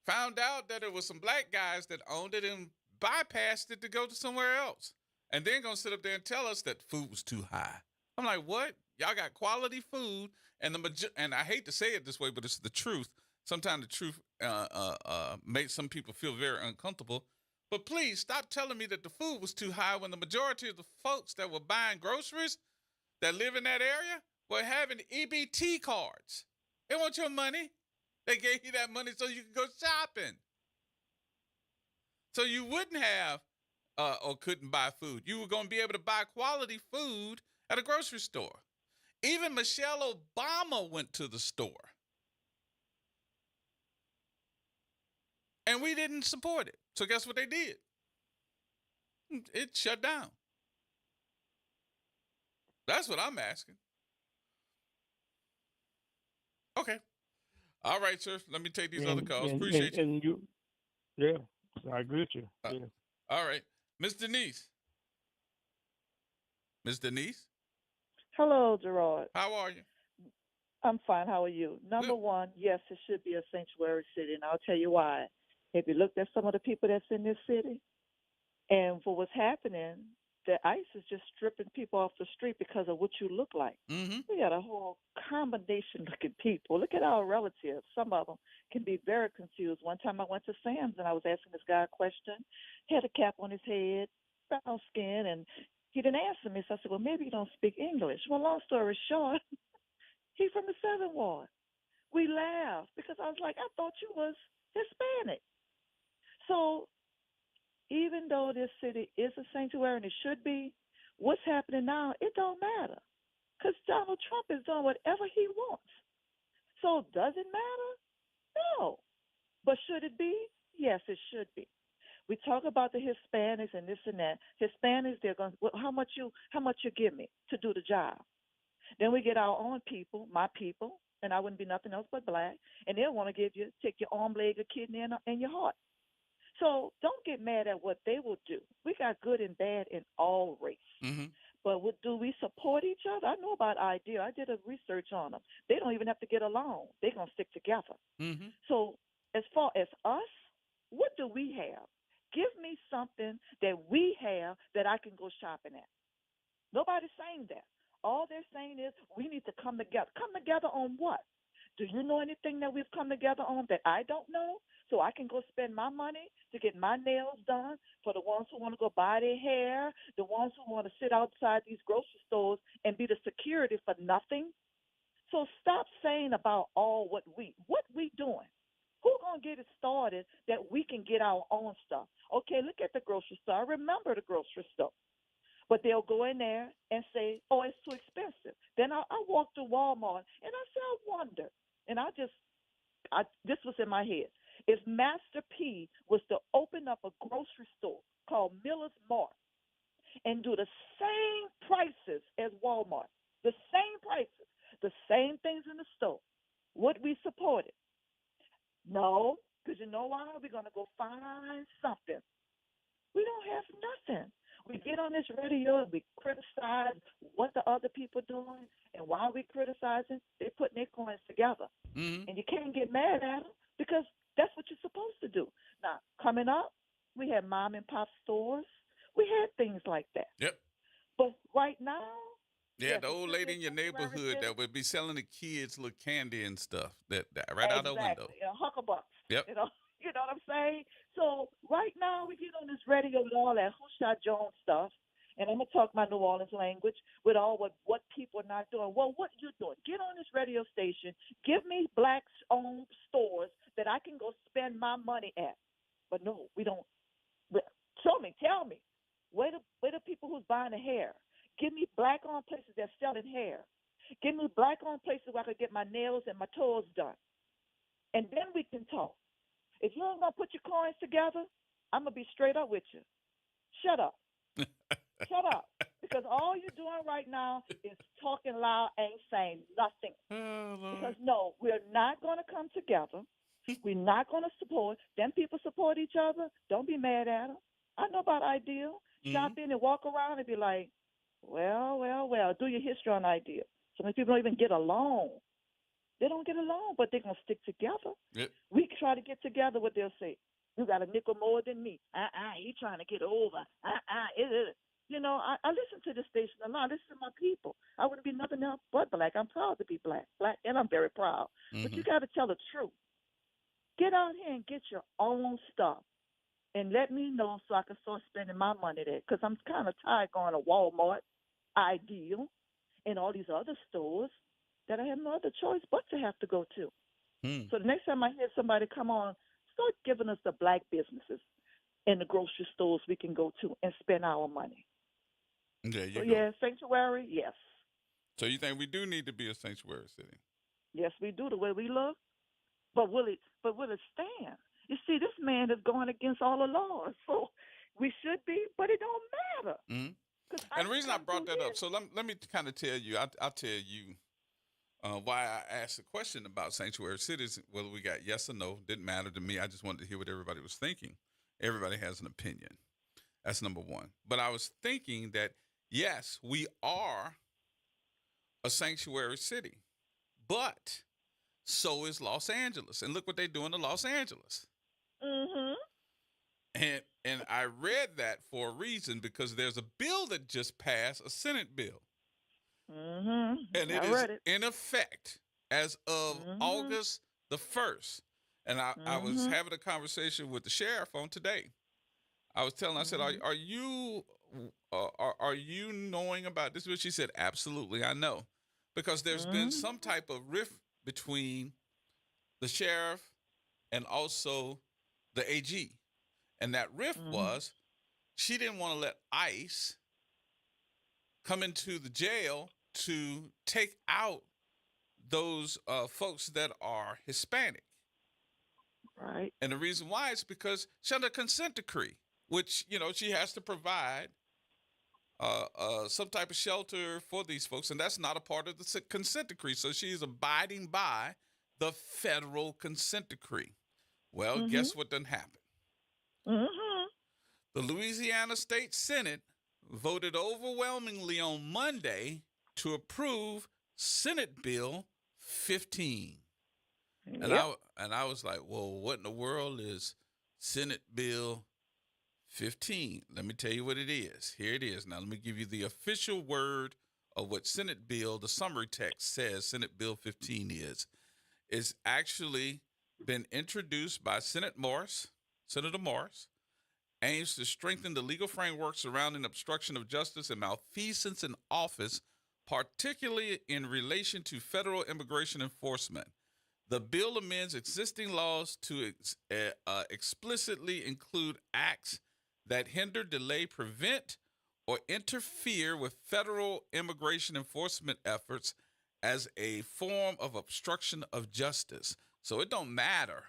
Found out that it was some black guys that owned it and bypassed it to go to somewhere else. And then gonna sit up there and tell us that food was too high. I'm like, what? Y'all got quality food, and and I hate to say it this way, but it's the truth. Sometimes the truth makes some people feel very uncomfortable. But please stop telling me that the food was too high when the majority of the folks that were buying groceries that live in that area were having EBT cards. They want your money. They gave you that money so you could go shopping. So you wouldn't have or couldn't buy food. You were going to be able to buy quality food at a grocery store. Even Michelle Obama went to the store. And we didn't support it. So guess what they did? It shut down. That's what I'm asking. Okay. All right, sir. Let me take these other calls. Appreciate you. Yeah, I agree with you. Yeah. All right. Miss Denise. Miss Denise? Hello, Gerard. How are you? I'm fine. How are you? Number one, yes, it should be a sanctuary city, and I'll tell you why. Have you looked at some of the people that's in this city? And for what's happening, the ICE is just stripping people off the street because of what you look like. Mm-hmm. We got a whole combination looking people. Look at our relatives. Some of them can be very confused. One time I went to Sam's and I was asking this guy a question. He had a cap on his head, brown skin, and he didn't answer me. So I said, well, maybe you don't speak English. Well, long story short, he's from the 7th Ward. We laughed because I was like, I thought you was Hispanic. So even though this city is a sanctuary and it should be, what's happening now, it don't matter. Because Donald Trump is doing whatever he wants. So does it matter? No. But should it be? Yes, it should be. We talk about the Hispanics and this and that. Hispanics, they're going, well, how much you give me to do the job? Then we get our own people, my people, and I wouldn't be nothing else but black, and they'll want to take your arm, leg, or kidney, and your heart. So don't get mad at what they will do. We got good and bad in all race. Mm-hmm. But do we support each other? I know about IDEA. I did a research on them. They don't even have to get along. They're going to stick together. Mm-hmm. So as far as us, what do we have? Give me something that we have that I can go shopping at. Nobody's saying that. All they're saying is we need to come together. Come together on what? Do you know anything that we've come together on that I don't know? So I can go spend my money to get my nails done for the ones who want to go buy their hair, the ones who want to sit outside these grocery stores and be the security for nothing. So stop saying about what we doing. Who's going to get it started that we can get our own stuff? Okay, look at the grocery store. I remember the grocery store. But they'll go in there and say, oh, it's too expensive. Then I walked to Walmart, and I said, I wonder. And this was in my head. If Master P was to open up a grocery store called Miller's Mart and do the same prices as Walmart, the same prices, the same things in the store, would we support it? No, because you know why? We're going to go find something. We don't have nothing. We get on this radio and we criticize what the other people are doing, and while we criticizing, they're putting their coins together. Mm-hmm. And you can't get mad at them because that's what you're supposed to do. Now, coming up, we had mom and pop stores. We had things like that. Yep. But right now, yeah, the old lady in your neighborhood that would be selling the kids little candy and stuff that right out the window. Huckabucks. Yep. You know what I'm saying? So right now we get on this radio with all that Who Shot Jones stuff, and I'm gonna talk my New Orleans language with all what people are not doing. Well, what you doing? Get on this radio station. Give me black-owned stores that I can go spend my money at. But no, we don't. Show me, tell me. Where the people who's buying the hair? Give me black-owned places that's selling hair. Give me black-owned places where I could get my nails and my toes done. And then we can talk. If you ain't going to put your coins together, I'm going to be straight up with you. Shut up. Shut up. Because all you're doing right now is talking loud, ain't saying nothing. Oh, because, no, we're not going to come together. We're not going to support. Them people support each other. Don't be mad at them. I know about Ideal. Stop in and walk around and be like, well, do your history on Ideal. So many people don't even get along. They don't get along, but they're going to stick together. Yep. We try to get together, what they'll say. You got a nickel more than me. He trying to get over. You know, I listen to this station a lot. I listen to my people. I wouldn't be nothing else but black. I'm proud to be black, and I'm very proud. Mm-hmm. But you got to tell the truth. Get out here and get your own stuff. And let me know so I can start spending my money there. Because I'm kind of tired going to Walmart, Ideal, and all these other stores that I have no other choice but to have to go to. So the next time I hear somebody come on, start giving us the black businesses in the grocery stores we can go to and spend our money. There you go. Yeah, sanctuary, yes. So you think we do need to be a sanctuary city? Yes, we do, the way we look. But will it stand? You see, this man is going against all the laws. So we should be, but it don't matter. Mm-hmm. And the reason I brought that up, so let me kind of tell you, I'll tell you why I asked the question about sanctuary cities, whether we got yes or no. Didn't matter to me. I just wanted to hear what everybody was thinking. Everybody has an opinion. That's number one. But I was thinking that, yes, we are a sanctuary city, but so is Los Angeles. And look what they're doing to Los Angeles. Mm-hmm. And I read that for a reason, because there's a bill that just passed, a Senate bill. Mm-hmm. And it is in effect as of August the 1st. And I was having a conversation with the sheriff on today. I was telling her, I said, are you knowing about this? But she said, absolutely, I know. Because there's been some type of rift between the sheriff and also the AG. And that rift was she didn't want to let ICE come into the jail to take out those folks that are Hispanic. Right. And the reason why is because she's under a consent decree, which, she has to provide some type of shelter for these folks, and that's not a part of the consent decree. So she's abiding by the federal consent decree. Well, guess what done happened? The Louisiana State Senate voted overwhelmingly on Monday to approve Senate Bill 15. And I was like, well, what in the world is Senate Bill 15? Let me tell you what it is. Here it is. Now, let me give you the official word of what Senate Bill, the summary text says Senate Bill 15 is. It's actually been introduced by Senator Morris, aims to strengthen the legal framework surrounding obstruction of justice and malfeasance in office, particularly in relation to federal immigration enforcement. The bill amends existing laws to explicitly include acts that hinder, delay, prevent, or interfere with federal immigration enforcement efforts as a form of obstruction of justice. So it don't matter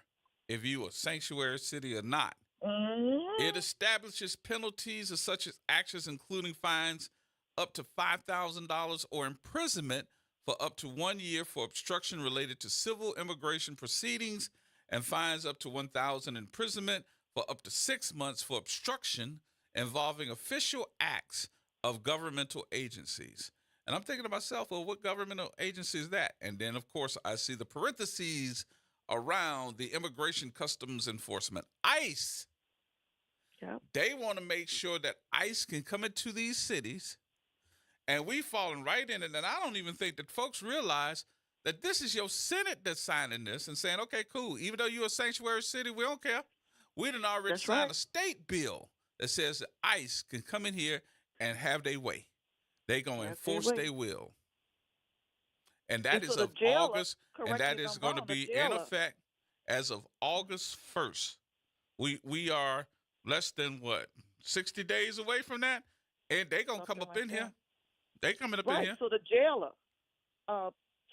if you a sanctuary city or not. It establishes penalties of such actions, including fines up to $5,000 or imprisonment for up to 1 year for obstruction related to civil immigration proceedings, and fines up to $1,000 imprisonment for up to 6 months for obstruction involving official acts of governmental agencies. And I'm thinking to myself, well, what governmental agency is that? And then, of course, I see the parentheses around the Immigration Customs Enforcement, ICE. Yep. They want to make sure that ICE can come into these cities, and we falling right in it. And I don't even think that folks realize that this is your Senate that's signing this and saying, okay, cool. Even though you're a sanctuary city, we don't care. We done already signed a state bill that says that ICE can come in here and have their way. They going to enforce their will. And that is of August, and that is going to be in effect as of August 1st. We are less than, 60 days away from that? And they going to come up in here. They coming up in here. So the jailer,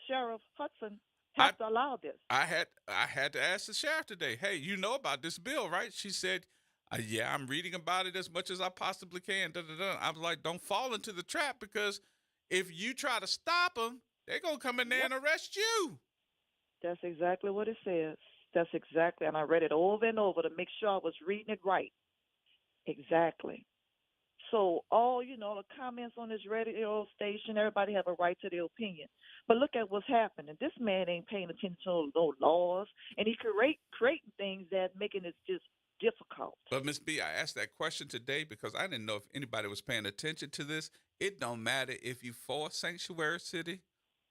Sheriff Hudson, has to allow this. I had to ask the sheriff today, hey, you know about this bill, right? She said, yeah, I'm reading about it as much as I possibly can. I was like, don't fall into the trap, because if you try to stop them, they're going to come in there and arrest you. That's exactly what it says. That's exactly, and I read it over and over to make sure I was reading it right. Exactly. So all, the comments on this radio station, everybody have a right to their opinion. But look at what's happening. This man ain't paying attention to no laws, and he creating things that making it just difficult. But Ms. B, I asked that question today because I didn't know if anybody was paying attention to this. It don't matter if you for a sanctuary city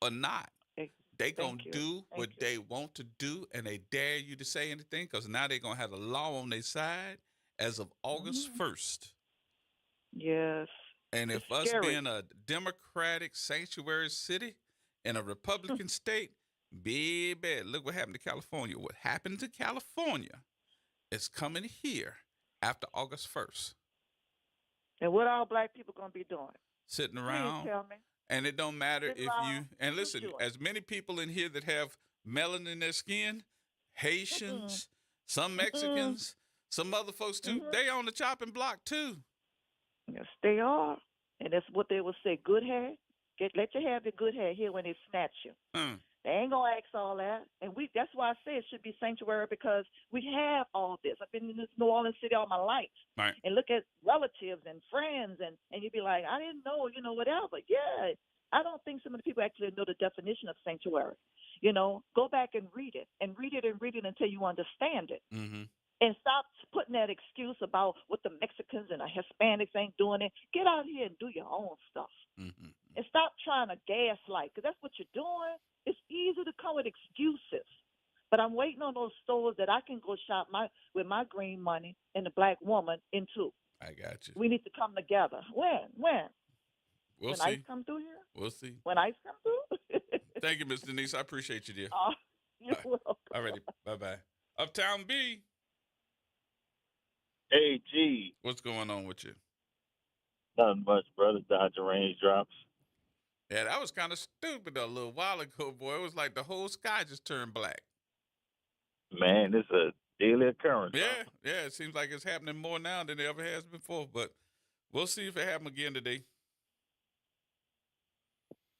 or not. They going to do what they want to do, and they dare you to say anything, because now they're going to have the law on their side as of August 1st. Yes. And if us being a Democratic sanctuary city in a Republican state, baby, look what happened to California. What happened to California is coming here after August 1st. And what all black people going to be doing? Sitting around. Please tell me. And it don't matter if you, and listen, as many people in here that have melanin in their skin, Haitians, some Mexicans, some other folks too, they on the chopping block too. Yes, they are. And that's what they will say, good hair. Let you have your good hair here when they snatch you. They ain't going to ask all that. And that's why I say it should be sanctuary, because we have all this. I've been in this New Orleans city all my life. Right. And look at relatives and friends, and you'd be like, I didn't know, whatever. Yeah. I don't think some of the people actually know the definition of sanctuary. Go back and read it until you understand it. Mm-hmm. And stop putting that excuse about what the Mexicans and the Hispanics ain't doing it. Get out here and do your own stuff. Mm-hmm. And stop trying to gaslight, because that's what you're doing. It's easy to come with excuses. But I'm waiting on those stores that I can go shop with my green money and the black woman into. I got you. We need to come together. When? We'll when see. ICE come through here? We'll see. When ICE come through? Thank you, Miss Denise. I appreciate you, dear. You're welcome. All righty. Bye-bye. Uptown B. Hey, G. What's going on with you? Nothing much, brother. Dodging raindrops. Yeah, that was kind of stupid a little while ago, boy. It was like the whole sky just turned black. Man, it's a daily occurrence. Yeah, yeah. It seems like it's happening more now than it ever has before. But we'll see if it happens again today.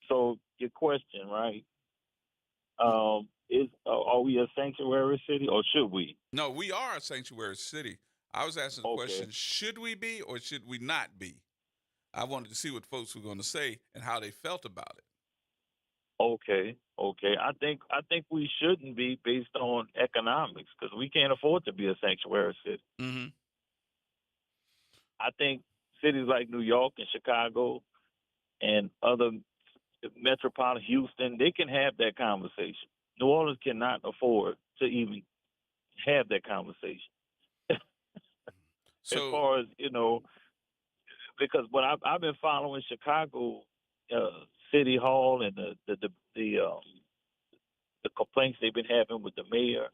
So your question, right? Are we a sanctuary city or should we? No, we are a sanctuary city. I was asking the question, should we be or should we not be? I wanted to see what folks were going to say and how they felt about it. Okay. I think we shouldn't be based on economics because we can't afford to be a sanctuary city. Mm-hmm. I think cities like New York and Chicago and other metropolitan Houston, they can have that conversation. New Orleans cannot afford to even have that conversation. As far as, because what I've been following Chicago City Hall and the complaints they've been having with the mayor.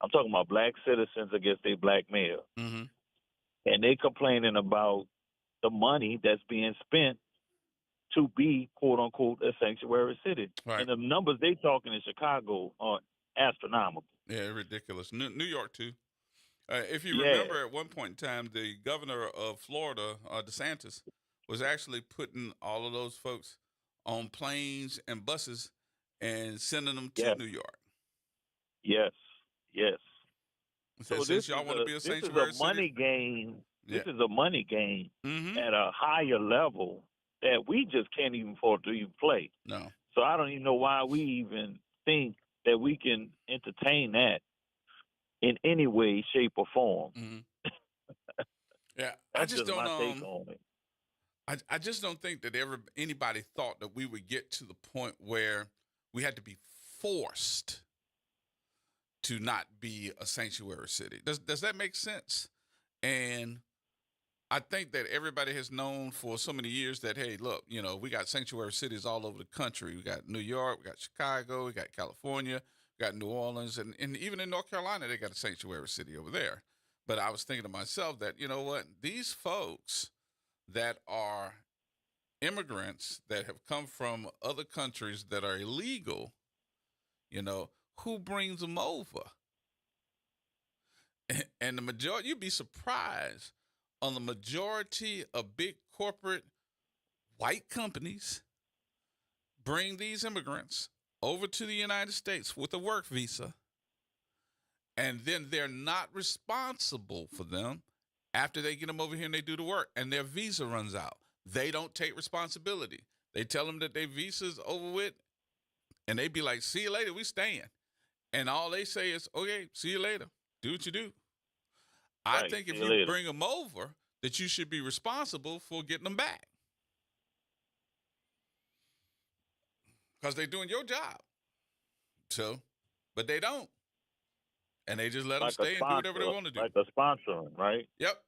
I'm talking about black citizens against their black mayor. Mm-hmm. And they complaining about the money that's being spent to be, quote unquote, a sanctuary city. Right. And the numbers they talking in Chicago are astronomical. Yeah, ridiculous. New York, too. If you remember, at one point in time, the governor of Florida, DeSantis, was actually putting all of those folks on planes and buses and sending them to New York. Yes. So since y'all want to be a sanctuary this is a money game. Yeah. This is a money game at a higher level that we just can't even afford to even play. No. So I don't even know why we even think that we can entertain that in any way, shape, or form. Mm-hmm. Yeah, That's just my take on it. I just don't think that anybody thought that we would get to the point where we had to be forced to not be a sanctuary city. Does that make sense? And I think that everybody has known for so many years that, hey, look, we got sanctuary cities all over the country. We got New York, we got Chicago, we got California, we got New Orleans, and even in North Carolina, they got a sanctuary city over there. But I was thinking to myself that, you know what, these folks that are immigrants that have come from other countries that are illegal, who brings them over? And the majority, you'd be surprised on the majority of big corporate white companies bring these immigrants over to the United States with a work visa, and then they're not responsible for them after they get them over here and they do the work and their visa runs out. They don't take responsibility. They tell them that their visa's over with, and they be like, see you later, we staying. And all they say is, okay, see you later. Do what you do. Right, I think if you bring them over, that you should be responsible for getting them back. Because they're doing your job. So, but they don't. And they just let them stay and do whatever they want to do. Like a sponsoring, right? Yep.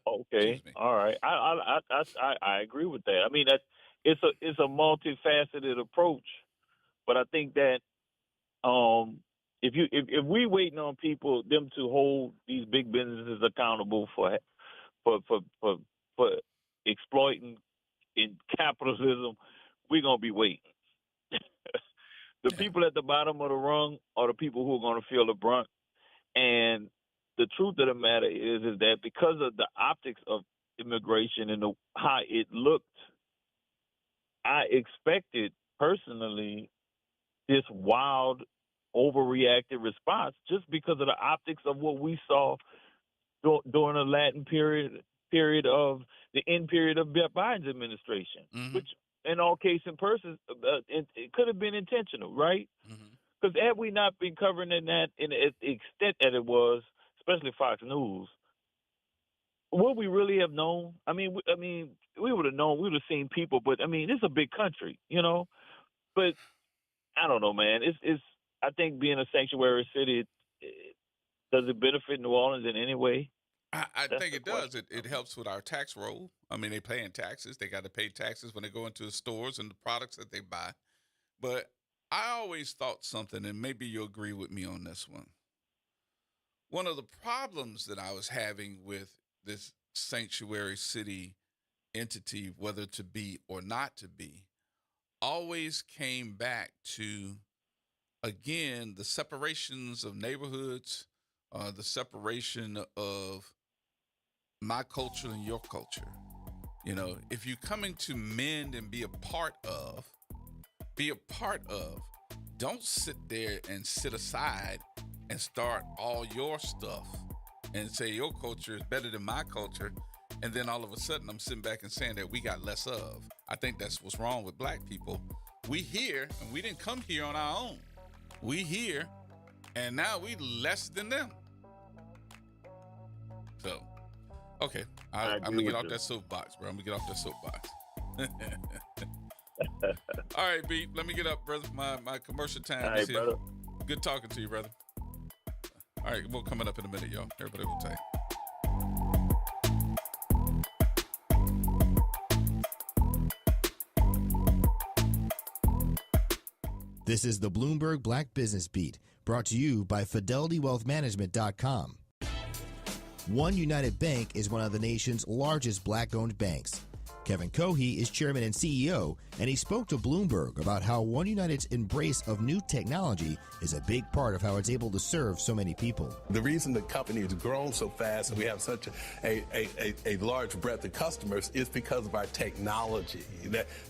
Okay. All right. I agree with that. I mean, it's a multifaceted approach, but I think that if we waiting on them to hold these big businesses accountable for exploiting in capitalism, we're gonna be waiting. The people at the bottom of the rung are the people who are going to feel the brunt. And the truth of the matter is that because of the optics of immigration and how it looked, I expected personally this wild, overreactive response just because of the optics of what we saw during the Latin period of the end period of Biden's administration, which in all cases and persons, it could have been intentional, right? Because had we not been covering that in the extent that it was, especially Fox News, would we really have known? I mean, we would have known. We would have seen people, but I mean, it's a big country, But I don't know, man. It's. I think being a sanctuary city, does it benefit New Orleans in any way? I think it does. It helps with our tax roll. I mean, they paying taxes. They got to pay taxes when they go into the stores and the products that they buy. But I always thought something, and maybe you'll agree with me on this one. One of the problems that I was having with this sanctuary city entity, whether to be or not to be, always came back to, again, the separations of neighborhoods, the separation of my culture and your culture. You know, if you're coming to mend and be a part of, don't sit there and sit aside and start all your stuff and say your culture is better than my culture. And then all of a sudden I'm sitting back and saying that we got less of. I think that's what's wrong with black people. We here and we didn't come here on our own. We here and now we less than them. So, okay, I'm gonna get off that soapbox, bro. I'm gonna get off that soapbox. All right, B, let me get up, brother. My commercial time is here. Brother. Good talking to you, brother. All right, we're coming up in a minute, y'all. Everybody will take. This is the Bloomberg Black Business Beat, brought to you by FidelityWealthManagement.com. One United Bank is one of the nation's largest black-owned banks. Kevin Cohey is chairman and CEO, and he spoke to Bloomberg about how One United's embrace of new technology is a big part of how it's able to serve so many people. The reason the company has grown so fast and we have such a large breadth of customers is because of our technology.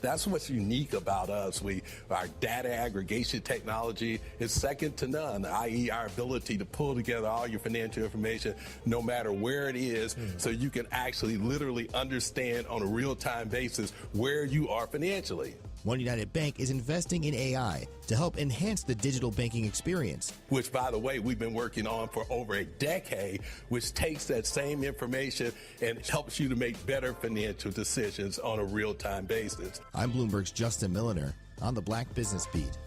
That's what's unique about us. Our data aggregation technology is second to none, i.e. our ability to pull together all your financial information no matter where it is, so you can actually literally understand on a real-time basis where you are financially. One United Bank is investing in AI to help enhance the digital banking experience. Which, by the way, we've been working on for over a decade, which takes that same information and helps you to make better financial decisions on a real-time basis. I'm Bloomberg's Justin Milliner on the Black Business Beat.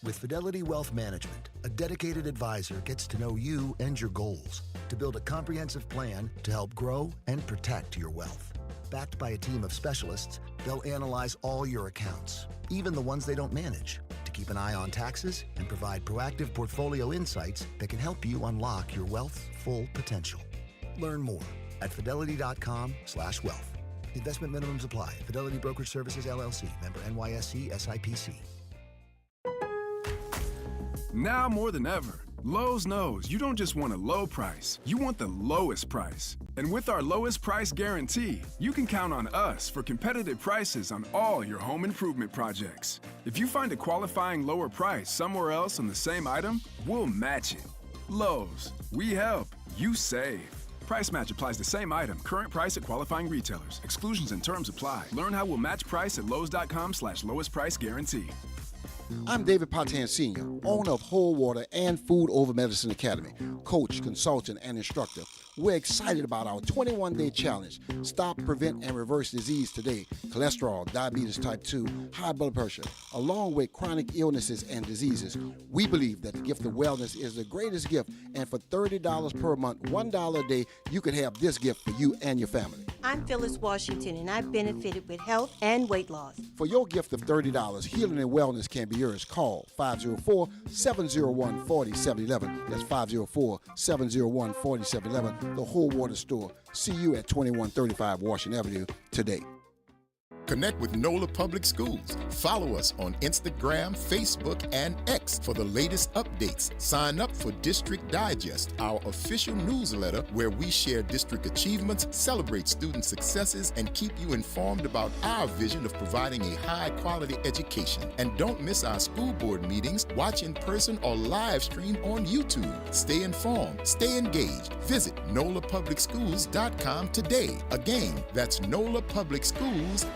With Fidelity Wealth Management, a dedicated advisor gets to know you and your goals to build a comprehensive plan to help grow and protect your wealth. Backed by a team of specialists, they'll analyze all your accounts, even the ones they don't manage, to keep an eye on taxes and provide proactive portfolio insights that can help you unlock your wealth's full potential. Learn more at fidelity.com/wealth. Investment minimums apply. Fidelity Brokerage Services, LLC. Member NYSE SIPC. Now more than ever, Lowe's knows you don't just want a low price, you want the lowest price. And with our lowest price guarantee, you can count on us for competitive prices on all your home improvement projects. If you find a qualifying lower price somewhere else on the same item, we'll match it. Lowe's, we help, you save. Price match applies the same item, current price at qualifying retailers. Exclusions and terms apply. Learn how we'll match price at lowes.com/lowest price guarantee. I'm David Potan Sr., owner of Whole Water and Food Over Medicine Academy, coach, consultant, and instructor. We're excited about our 21-day challenge. Stop, prevent, and reverse disease today. Cholesterol, diabetes type 2, high blood pressure, along with chronic illnesses and diseases. We believe that the gift of wellness is the greatest gift, and for $30 per month, $1 a day, you could have this gift for you and your family. I'm Phyllis Washington, and I've benefited with health and weight loss. For your gift of $30, healing and wellness can be yours. Call 504-701-4711. That's 504-701-4711. The Whole Water Store. See you at 2135 Washington Avenue today. Connect with NOLA Public Schools. Follow us on Instagram, Facebook, and X for the latest updates. Sign up for District Digest, our official newsletter where we share district achievements, celebrate student successes, and keep you informed about our vision of providing a high-quality education. And don't miss our school board meetings. Watch in person or live stream on YouTube. Stay informed. Stay engaged. Visit NOLAPublicSchools.com today. Again, that's NOLAPublicSchools.com.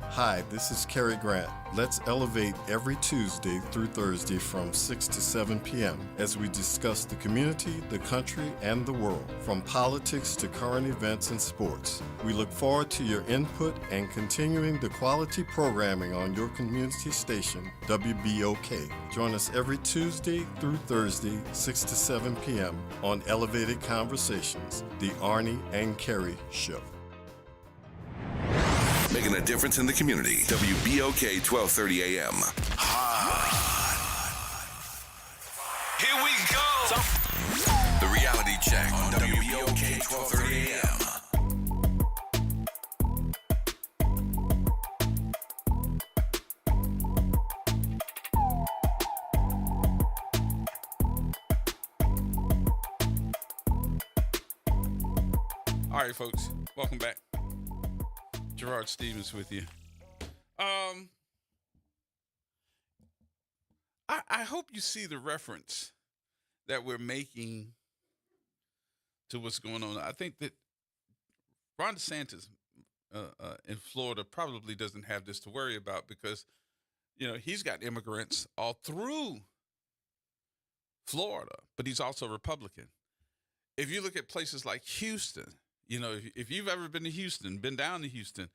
Hi, this is Cary Grant. Let's elevate every Tuesday through Thursday from 6 to 7 p.m. as we discuss the community, the country, and the world, from politics to current events and sports. We look forward to your input and continuing the quality programming on your community station, WBOK. Join us every Tuesday through Thursday, 6 to 7 p.m. on Elevated Conversations, the Arnie and Cary Show. Making a difference in the community. WBOK 1230 AM. Here we go. The Reality Check on WBOK 1230 AM. All right, folks, welcome back. Gerard Stevens with you. I hope you see the reference that we're making to what's going on. I think that Ron DeSantis in Florida probably doesn't have this to worry about because, he's got immigrants all through Florida, but he's also Republican. If you look at places like Houston, if you've ever been to Houston, been down to Houston,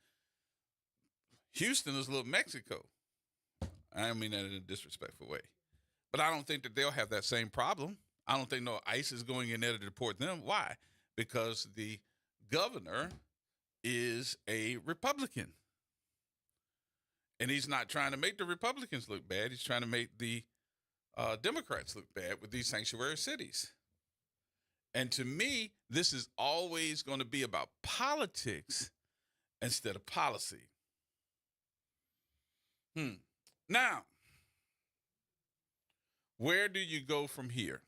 Houston is little Mexico. I don't mean that in a disrespectful way. But I don't think that they'll have that same problem. I don't think no ICE is going in there to deport them. Why? Because the governor is a Republican. And he's not trying to make the Republicans look bad. He's trying to make the Democrats look bad with these sanctuary cities. And to me, this is always going to be about politics instead of policy. Now, where do you go from here?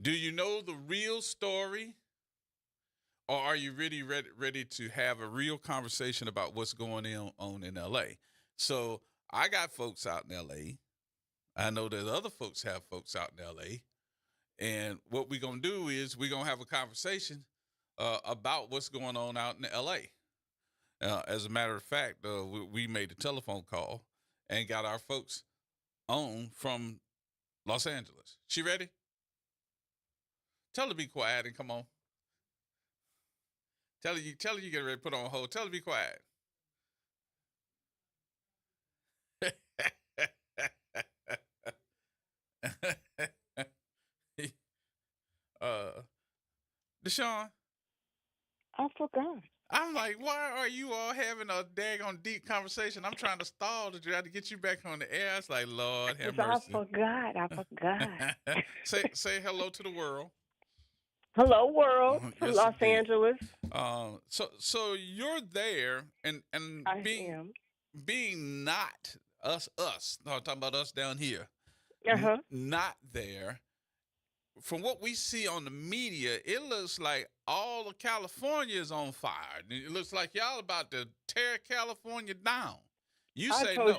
Do you know the real story? Or are you really ready to have a real conversation about what's going on in L.A.? So I got folks out in L.A. I know that other folks have folks out in L.A. And what we're going to do is we're going to have a conversation about what's going on out in L.A. As a matter of fact, we made a telephone call and got our folks on from Los Angeles. She ready? Tell her to be quiet and come on. Tell her you get ready to put on hold. Tell her to be quiet. Deshaun. I forgot. I'm like, why are you all having a daggone deep conversation? I'm trying to stall to try to get you back on the air. It's like, Lord have mercy. I forgot. Say hello to the world. Hello, world, from Yes, Los indeed. Angeles. So you're there, and being not us. No, I'm talking about us down here. Not there. From what we see on the media, it looks like all of California is on fire. It looks like y'all about to tear California down. You say no.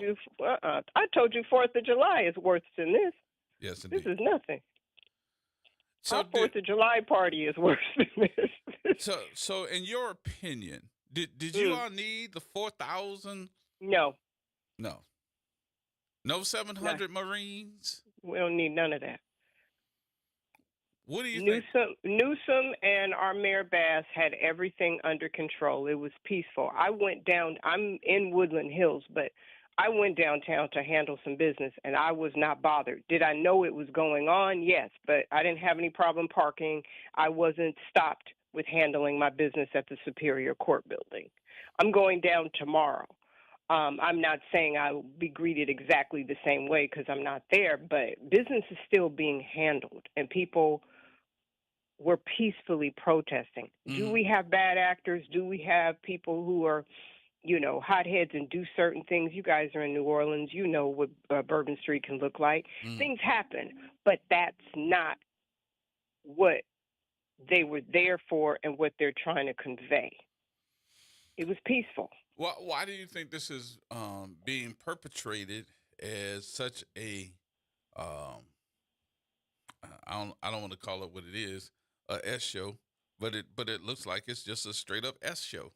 I told you 4th of July is worse than this. Yes, indeed. This is nothing. So Our 4th of July party is worse than this. So in your opinion, did you all need the 4,000? No. No 700 Marines? We don't need none of that. What do you think? Newsom and our Mayor Bass had everything under control. It was peaceful. I went down. I'm in Woodland Hills, but I went downtown to handle some business, and I was not bothered. Did I know it was going on? Yes, but I didn't have any problem parking. I wasn't stopped with handling my business at the Superior Court building. I'm going down tomorrow. I'm not saying I will be greeted exactly the same way because I'm not there, but business is still being handled, and people were peacefully protesting. Do we have bad actors? Do we have people who are, hotheads and do certain things? You guys are in New Orleans. You know what Bourbon Street can look like. Things happen, but that's not what they were there for and what they're trying to convey. It was peaceful. Why do you think this is being perpetrated as such a I don't want to call it what it is, a S show, but it looks like it's just a straight up S show.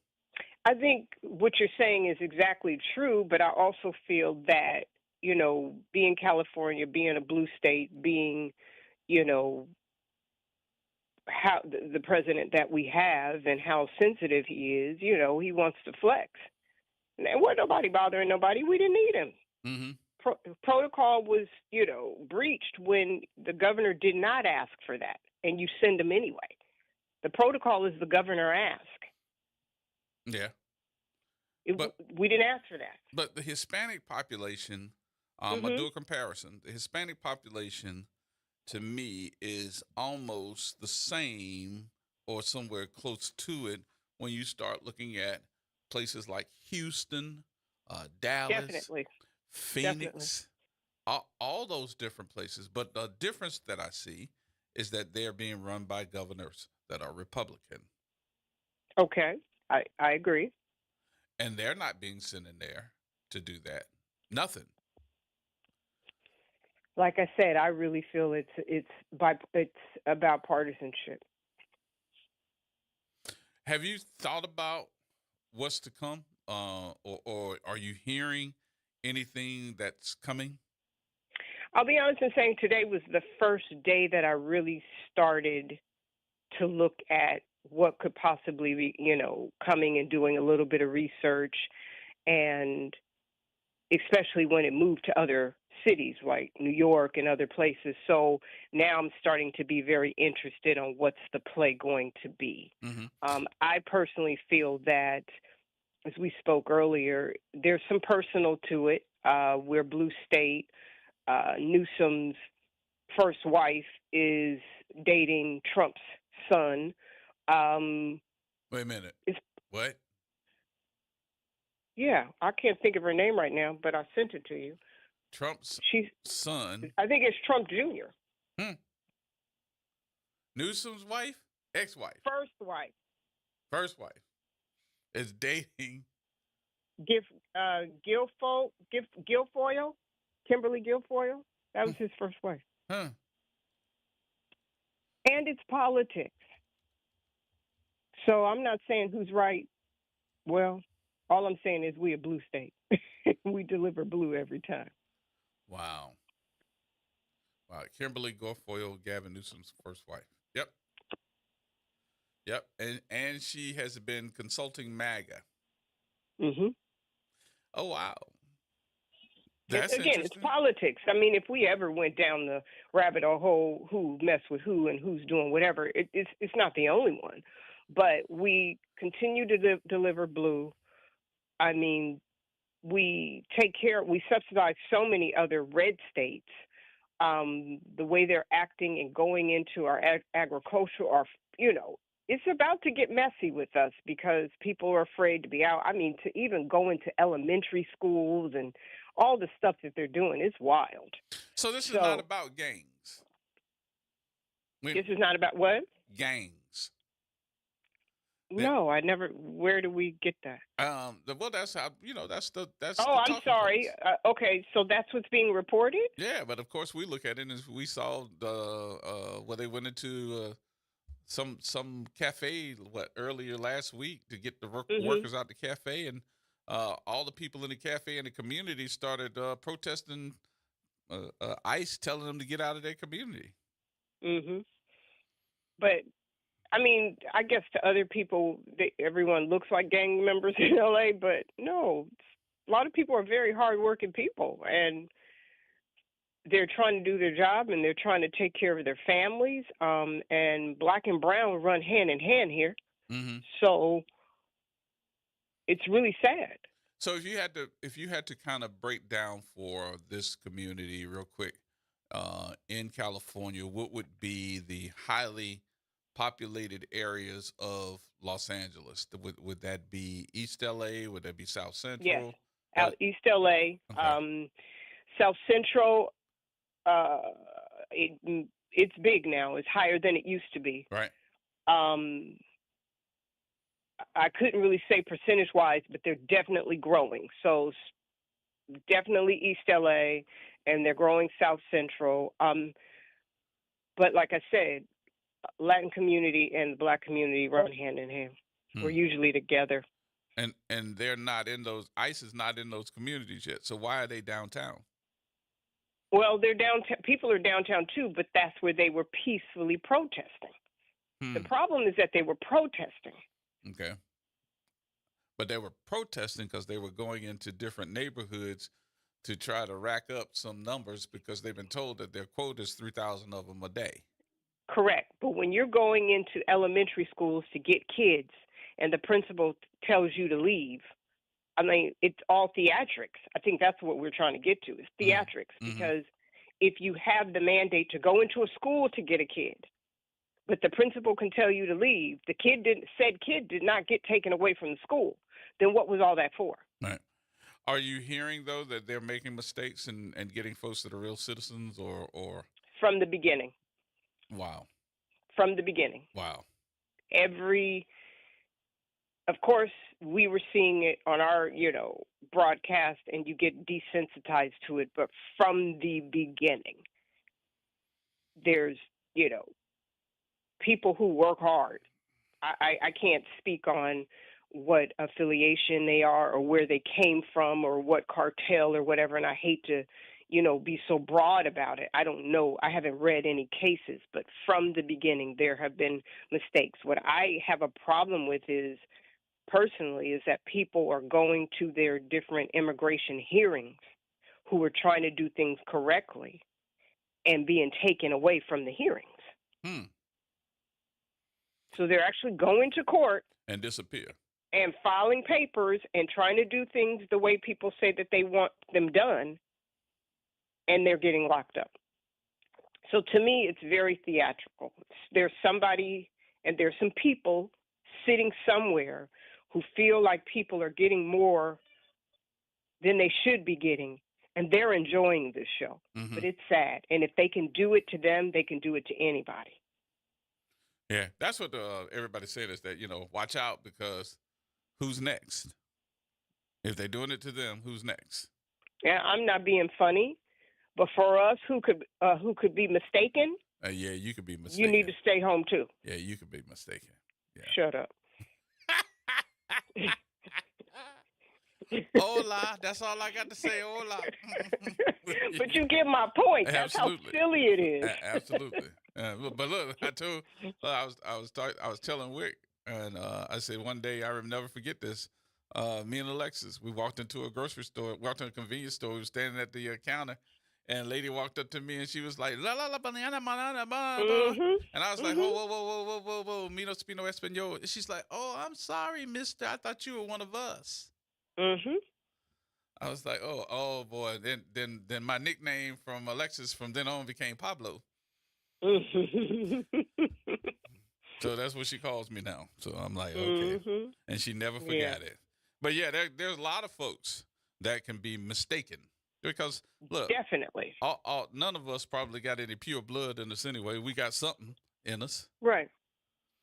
I think what you're saying is exactly true, but I also feel that, being California, being a blue state, being, how the president that we have and how sensitive he is, he wants to flex. And wasn't nobody bothering nobody. We didn't need him. Mm-hmm. Protocol was, breached when the governor did not ask for that, and you send him anyway. The protocol is the governor ask. Yeah. We didn't ask for that. But the Hispanic population, I'll do a comparison. The Hispanic population, to me, is almost the same or somewhere close to it when you start looking at places like Houston, Dallas, Definitely. Phoenix, all those different places. But the difference that I see is that they're being run by governors that are Republican. Okay, I agree. And they're not being sent in there to do that. Nothing. Like I said, I really feel it's about partisanship. Have you thought about what's to come, or are you hearing anything that's coming? I'll be honest in saying today was the first day that I really started to look at what could possibly be, coming, and doing a little bit of research, and especially when it moved to other cities like New York and other places. So now I'm starting to be very interested on what's the play going to be. I personally feel that, as we spoke earlier, there's some personal to it. We're blue state. Newsom's first wife is dating Trump's son. Wait a minute. What? Yeah, I can't think of her name right now, but I sent it to you. Trump's son. I think it's Trump Jr. Newsom's wife? Ex-wife? First wife. First wife is dating Guilfoyle? Kimberly Guilfoyle? That was his first wife. Huh. And it's politics. So I'm not saying who's right. Well, all I'm saying is we a blue state. We deliver blue every time. Wow. Kimberly Guilfoyle, Gavin Newsom's first wife. Yep. And she has been consulting MAGA. Oh, wow. That's it's politics. I mean, if we ever went down the rabbit hole, who messed with who and who's doing whatever, it's not the only one. But we continue to deliver blue. I mean, we subsidize so many other red states. The way they're acting and going into our agriculture, it's about to get messy with us because people are afraid to be out. I mean, to even go into elementary schools and all the stuff that they're doing is wild. So this is not about gangs. This is not about what? Gangs. No, I never. Where do we get that? Well, that's how that's. Oh, I'm sorry. Okay, so that's what's being reported. Yeah, but of course we look at it as we saw where they went into some cafe earlier last week to get the workers out the cafe, and all the people in the cafe and the community started protesting ICE telling them to get out of their community. But I mean, I guess to other people, everyone looks like gang members in LA, but no, a lot of people are very hardworking people, and they're trying to do their job, and they're trying to take care of their families. And black and brown run hand in hand here. So it's really sad. So if you had to kind of break down for this community real quick, in California, what would be the highly populated areas of Los Angeles? Would that be East LA? Would that be South Central? Yes, East LA. Okay. South Central, it's big now. It's higher than it used to be. Right. I couldn't really say percentage-wise, but they're definitely growing. So definitely East LA, and they're growing South Central. But like I said, Latin community and the black community run hand in hand. We're usually together. And they're not in those. ICE is not in those communities yet. So why are they downtown? Well, they're downtown. People are downtown too, but that's where they were peacefully protesting. The problem is that they were protesting. Okay. But they were protesting because they were going into different neighborhoods to try to rack up some numbers because they've been told that their quota is 3,000 of them a day. Correct. But when you're going into elementary schools to get kids and the principal tells you to leave, I mean, it's all theatrics. I think that's what we're trying to get to, is theatrics. Because if you have the mandate to go into a school to get a kid, but the principal can tell you to leave, the kid did not get taken away from the school, then what was all that for? Right. Are you hearing, though, that they're making mistakes and getting folks that are real citizens or? From the beginning. Wow. From the beginning. Wow. Every of course, we were seeing it on our, broadcast, and you get desensitized to it. But from the beginning, there's, people who work hard. I can't speak on what affiliation they are or where they came from or what cartel or whatever, and I hate to, be so broad about it. I don't know. I haven't read any cases, but from the beginning, there have been mistakes. What I have a problem with personally, is that people are going to their different immigration hearings who are trying to do things correctly and being taken away from the hearings. So they're actually going to court and disappear and filing papers and trying to do things the way people say that they want them done, and they're getting locked up. So to me, it's very theatrical. There's somebody and there's some people sitting somewhere who feel like people are getting more than they should be getting, and they're enjoying this show. But it's sad. And if they can do it to them, they can do it to anybody. Yeah, that's what everybody said is that, watch out because who's next? If they're doing it to them, who's next? Yeah, I'm not being funny, but for us who could be mistaken, yeah, you could be mistaken. You need to stay home too. Yeah, you could be mistaken. Yeah. Shut up. Hola, that's all I got to say. Hola. But you get my point. That's Absolutely. how silly it is. Absolutely. But look, I was telling Wick, and I said one day I will never forget this. Me and Alexis, we walked into a grocery store, walked into a convenience store. We were standing at the counter, and a lady walked up to me and she was like, "La la la banana banana banana," and I was like, "Whoa, me no speak no español." And she's like, "Oh, I'm sorry, mister. I thought you were one of us." I was like, oh boy. Then my nickname from Alexis from then on became Pablo. So that's what she calls me now. So I'm like, okay. And she never forgot it. But yeah, there's a lot of folks that can be mistaken because look, definitely, none of us probably got any pure blood in us anyway. We got something in us. Right.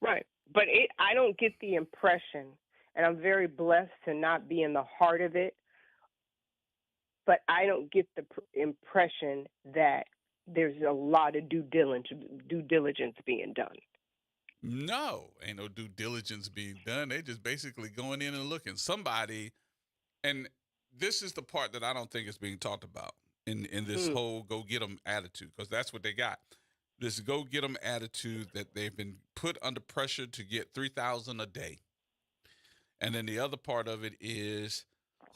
But I don't get the impression, and I'm very blessed to not be in the heart of it, but I don't get the impression that there's a lot of due diligence being done. No, ain't no due diligence being done. They just basically going in and looking. Somebody, and this is the part that I don't think is being talked about in this whole go get 'em attitude, because that's what they got. This go get 'em attitude that they've been put under pressure to get 3,000 a day. And then the other part of it is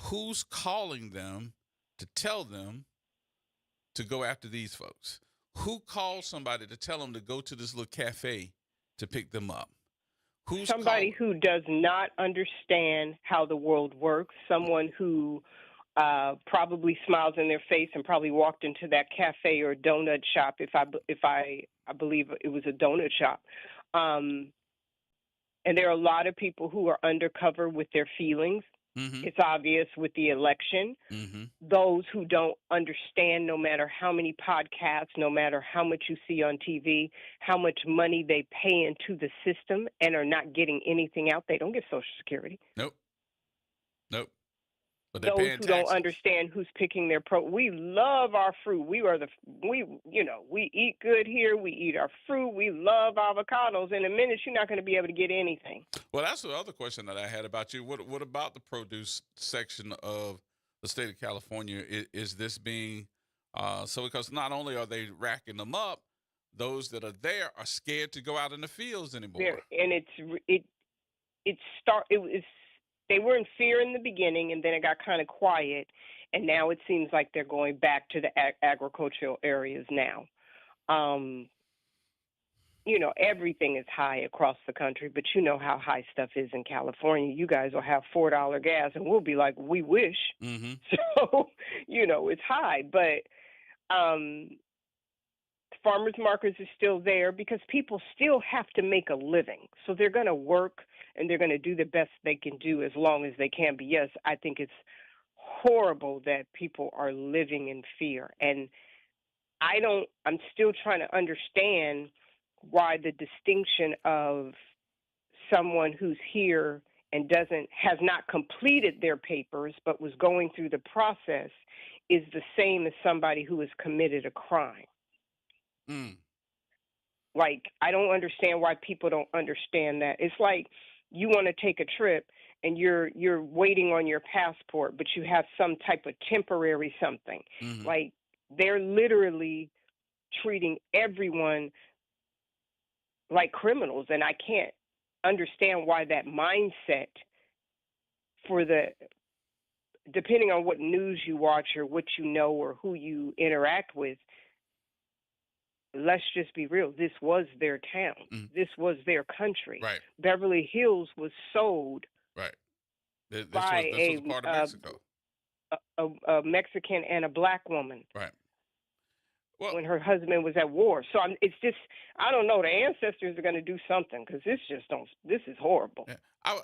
who's calling them to tell them to go after these folks? Who calls somebody to tell them to go to this little cafe to pick them up? Who's somebody who does not understand how the world works, someone who probably smiles in their face and probably walked into that cafe or donut shop, if I believe it was a donut shop. And there are a lot of people who are undercover with their feelings. It's obvious with the election. Those who don't understand, no matter how many podcasts, no matter how much you see on TV, how much money they pay into the system and are not getting anything out, they don't get Social Security. Nope. But those who don't understand who's picking their we love our fruit. We eat good here. We eat our fruit. We love avocados. In a minute, you're not going to be able to get anything. Well, that's the other question that I had about you. What about the produce section of the state of California? Is this being so? Because not only are they racking them up, those that are there are scared to go out in the fields anymore. And they were in fear in the beginning, and then it got kind of quiet, and now it seems like they're going back to the agricultural areas now. Everything is high across the country, but you know how high stuff is in California. You guys will have $4 gas, and we'll be like, we wish. So, it's high, but farmers markets are still there because people still have to make a living. So they're going to work and they're going to do the best they can do as long as they can. But yes, I think it's horrible that people are living in fear. And I'm still trying to understand why the distinction of someone who's here and has not completed their papers but was going through the process is the same as somebody who has committed a crime. Like, I don't understand why people don't understand that. It's like you want to take a trip and you're waiting on your passport, but you have some type of temporary something. Like, they're literally treating everyone like criminals, and I can't understand why that mindset depending on what news you watch or what you know or who you interact with, let's just be real. This was their town. This was their country. Right. Beverly Hills was sold This by was a part of Mexico. A Mexican and a black woman. Right. When her husband was at war. So it's just, I don't know. The ancestors are going to do something because this is horrible.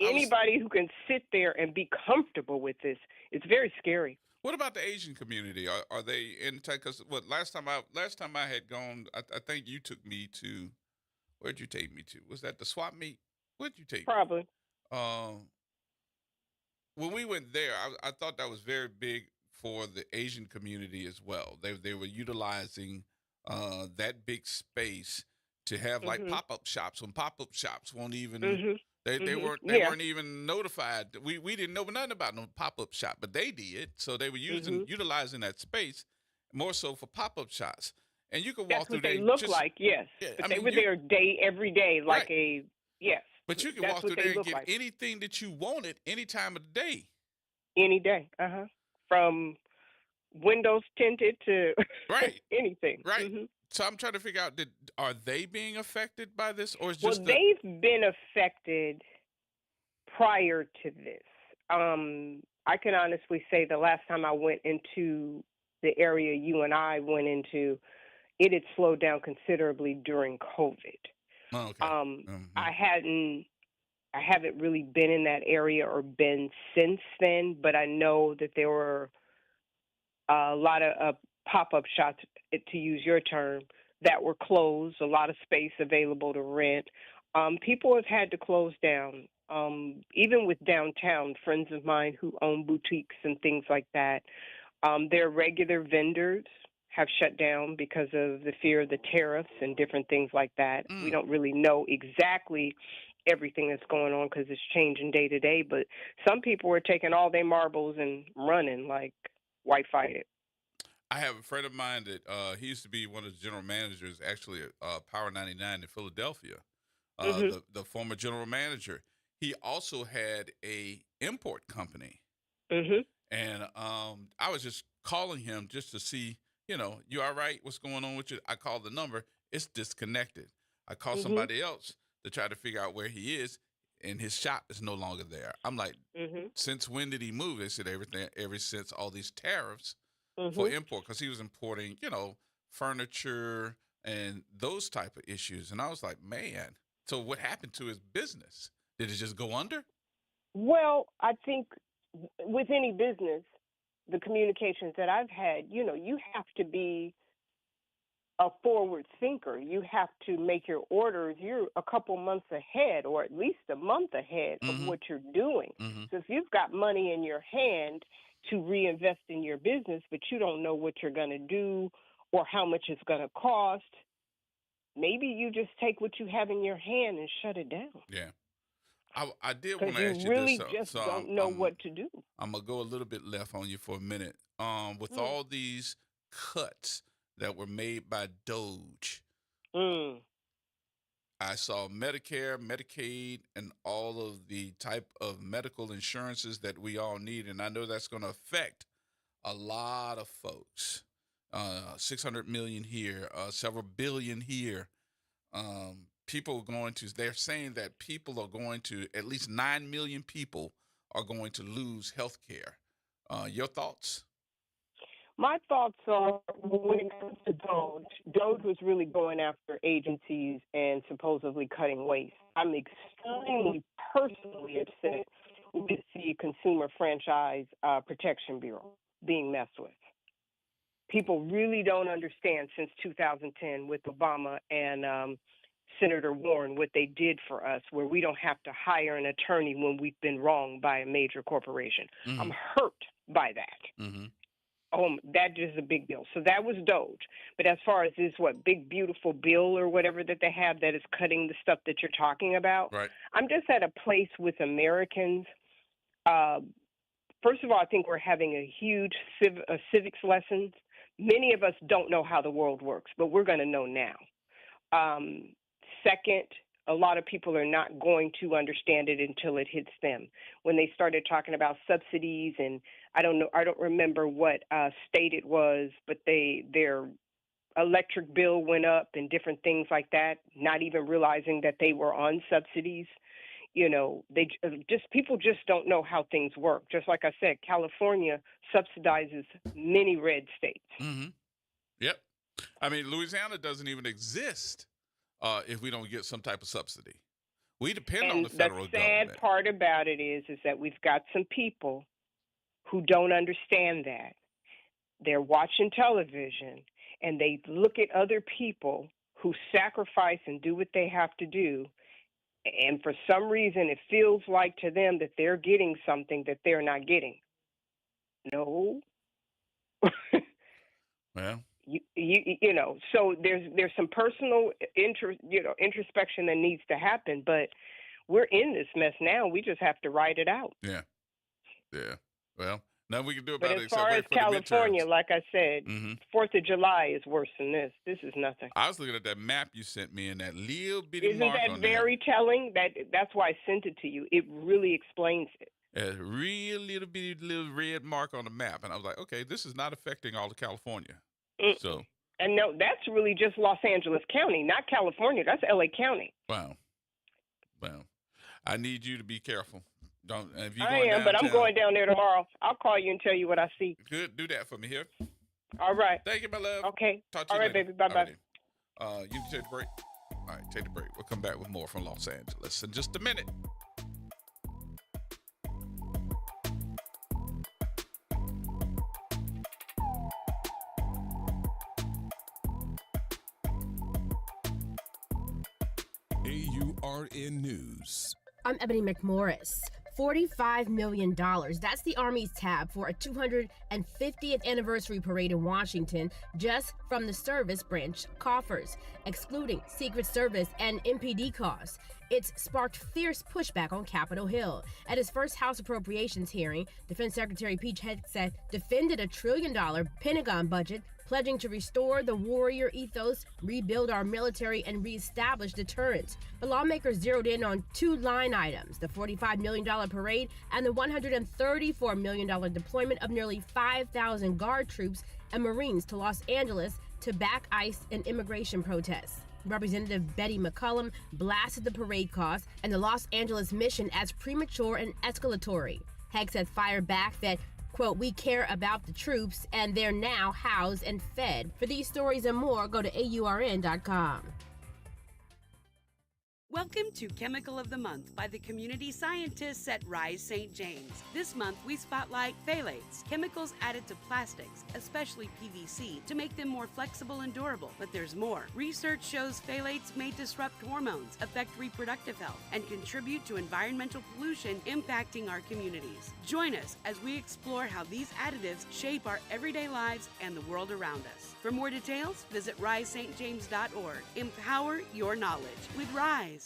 Anybody who can sit there and be comfortable with this, it's very scary. What about the Asian community? Are they in touch? Because last time I had gone, I think you took me to, where'd you take me to? Was that the swap meet? Where'd you take me? Probably. When we went there, I thought that was very big for the Asian community as well. They were utilizing that big space to have like pop-up shops. When pop-up shops won't even they weren't even notified. We didn't know nothing about no pop-up shop, but they did. So they were utilizing that space more so for pop-up shops. And you could walk through there. That's what they look like, yes. Yeah, but they were there every day, like right. Yes. But you can walk through there and get anything that you wanted any time of the day. Any day. From windows tinted to anything. Right. So I'm trying to figure out, are they being affected by this, or is just they've been affected prior to this. I can honestly say the last time I went into the area you and I went into, it had slowed down considerably during COVID. Oh, okay. I haven't really been in that area or been since then, but I know that there were a lot of pop-up shops, to use your term, that were closed, a lot of space available to rent. People have had to close down. Even with downtown, friends of mine who own boutiques and things like that, their regular vendors have shut down because of the fear of the tariffs and different things like that. We don't really know exactly everything that's going on because it's changing day to day, but some people were taking all their marbles and running like white fight it. I have a friend of mine that he used to be one of the general managers, actually at Power 99 in Philadelphia, the former general manager. He also had a import company. And I was just calling him just to see, you all right? What's going on with you? I called the number. It's disconnected. I called somebody else to try to figure out where he is, and his shop is no longer there. I'm like, since when did he move? They said everything ever since all these tariffs for import, because he was importing, furniture and those type of issues. And I was like, man, so what happened to his business? Did it just go under? Well, I think with any business, the communications that I've had, you have to be a forward thinker. You have to make your orders. You're a couple months ahead, or at least a month ahead of what you're doing. So if you've got money in your hand to reinvest in your business, but you don't know what you're going to do or how much it's going to cost, maybe you just take what you have in your hand and shut it down. Yeah. I did want to ask you this. You really just don't know what to do. I'm going to go a little bit left on you for a minute. With all these cuts that were made by DOGE, I saw Medicare, Medicaid, and all of the type of medical insurances that we all need. And I know that's going to affect a lot of folks. 600 million here, several billion here. They're saying that people are going to, at least 9 million people are going to lose health care. Your thoughts? My thoughts are, when it comes to DOGE was really going after agencies and supposedly cutting waste. I'm extremely personally upset with the Consumer Franchise Protection Bureau being messed with. People really don't understand since 2010 with Obama and Senator Warren what they did for us, where we don't have to hire an attorney when we've been wronged by a major corporation. Mm-hmm. I'm hurt by that. Mm-hmm. That is a big deal. So that was Doge. But as far as this, big, beautiful bill or whatever that they have that is cutting the stuff that you're talking about, right. I'm just at a place with Americans. First of all, I think we're having a huge civics lesson. Many of us don't know how the world works, but we're going to know now. Second, a lot of people are not going to understand it until it hits them. When they started talking about subsidies, and I don't remember what state it was, but their electric bill went up and different things like that, not even realizing that they were on subsidies. People just don't know how things work. Just like I said, California subsidizes many red states. Mm-hmm. Yep. I mean, Louisiana doesn't even exist if we don't get some type of subsidy. We depend on the federal government. The sad part about it is that we've got some people who don't understand that. They're watching television and they look at other people who sacrifice and do what they have to do. And for some reason, it feels like to them that they're getting something that they're not getting. No. Well. So there's some personal introspection that needs to happen, but we're in this mess now. We just have to ride it out. Yeah. Well, nothing we can do about it. But as far as California, like I said, 4th of July is worse than this. This is nothing. I was looking at that map you sent me and that little bitty Isn't mark that on very telling? That's why I sent it to you. It really explains it. A real little bitty little red mark on the map, and I was like, okay, this is not affecting all of California. So. And no, that's really just Los Angeles County, not California. That's LA County. Wow. Well, I need you to be careful. If you I am, but I'm going down there tomorrow. I'll call you and tell you what I see. Good. Do that for me here. All right. Thank you, my love. Okay. Talk to you later. Baby. Bye-bye. You can take a break. All right, take the break. We'll come back with more from Los Angeles in just a minute. AURN News. I'm Ebony McMorris. $45 million. That's the Army's tab for a 250th anniversary parade in Washington, just from the service branch coffers, excluding Secret Service and MPD costs. It's sparked fierce pushback on Capitol Hill. At his first House Appropriations hearing, Defense Secretary Pete Hegseth defended a $1 trillion Pentagon budget, pledging to restore the warrior ethos, rebuild our military, and reestablish deterrence. The lawmakers zeroed in on two line items, the $45 million parade and the $134 million deployment of nearly 5,000 Guard troops and Marines to Los Angeles to back ICE and immigration protests. Representative Betty McCollum blasted the parade costs and the Los Angeles mission as premature and escalatory. Hegseth fired back that, quote, "We care about the troops and they're now housed and fed." For these stories and more, go to AURN.com. Welcome to Chemical of the Month by the community scientists at Rise St. James. This month, we spotlight phthalates, chemicals added to plastics, especially PVC, to make them more flexible and durable. But there's more. Research shows phthalates may disrupt hormones, affect reproductive health, and contribute to environmental pollution impacting our communities. Join us as we explore how these additives shape our everyday lives and the world around us. For more details, visit risestjames.org. Empower your knowledge with Rise.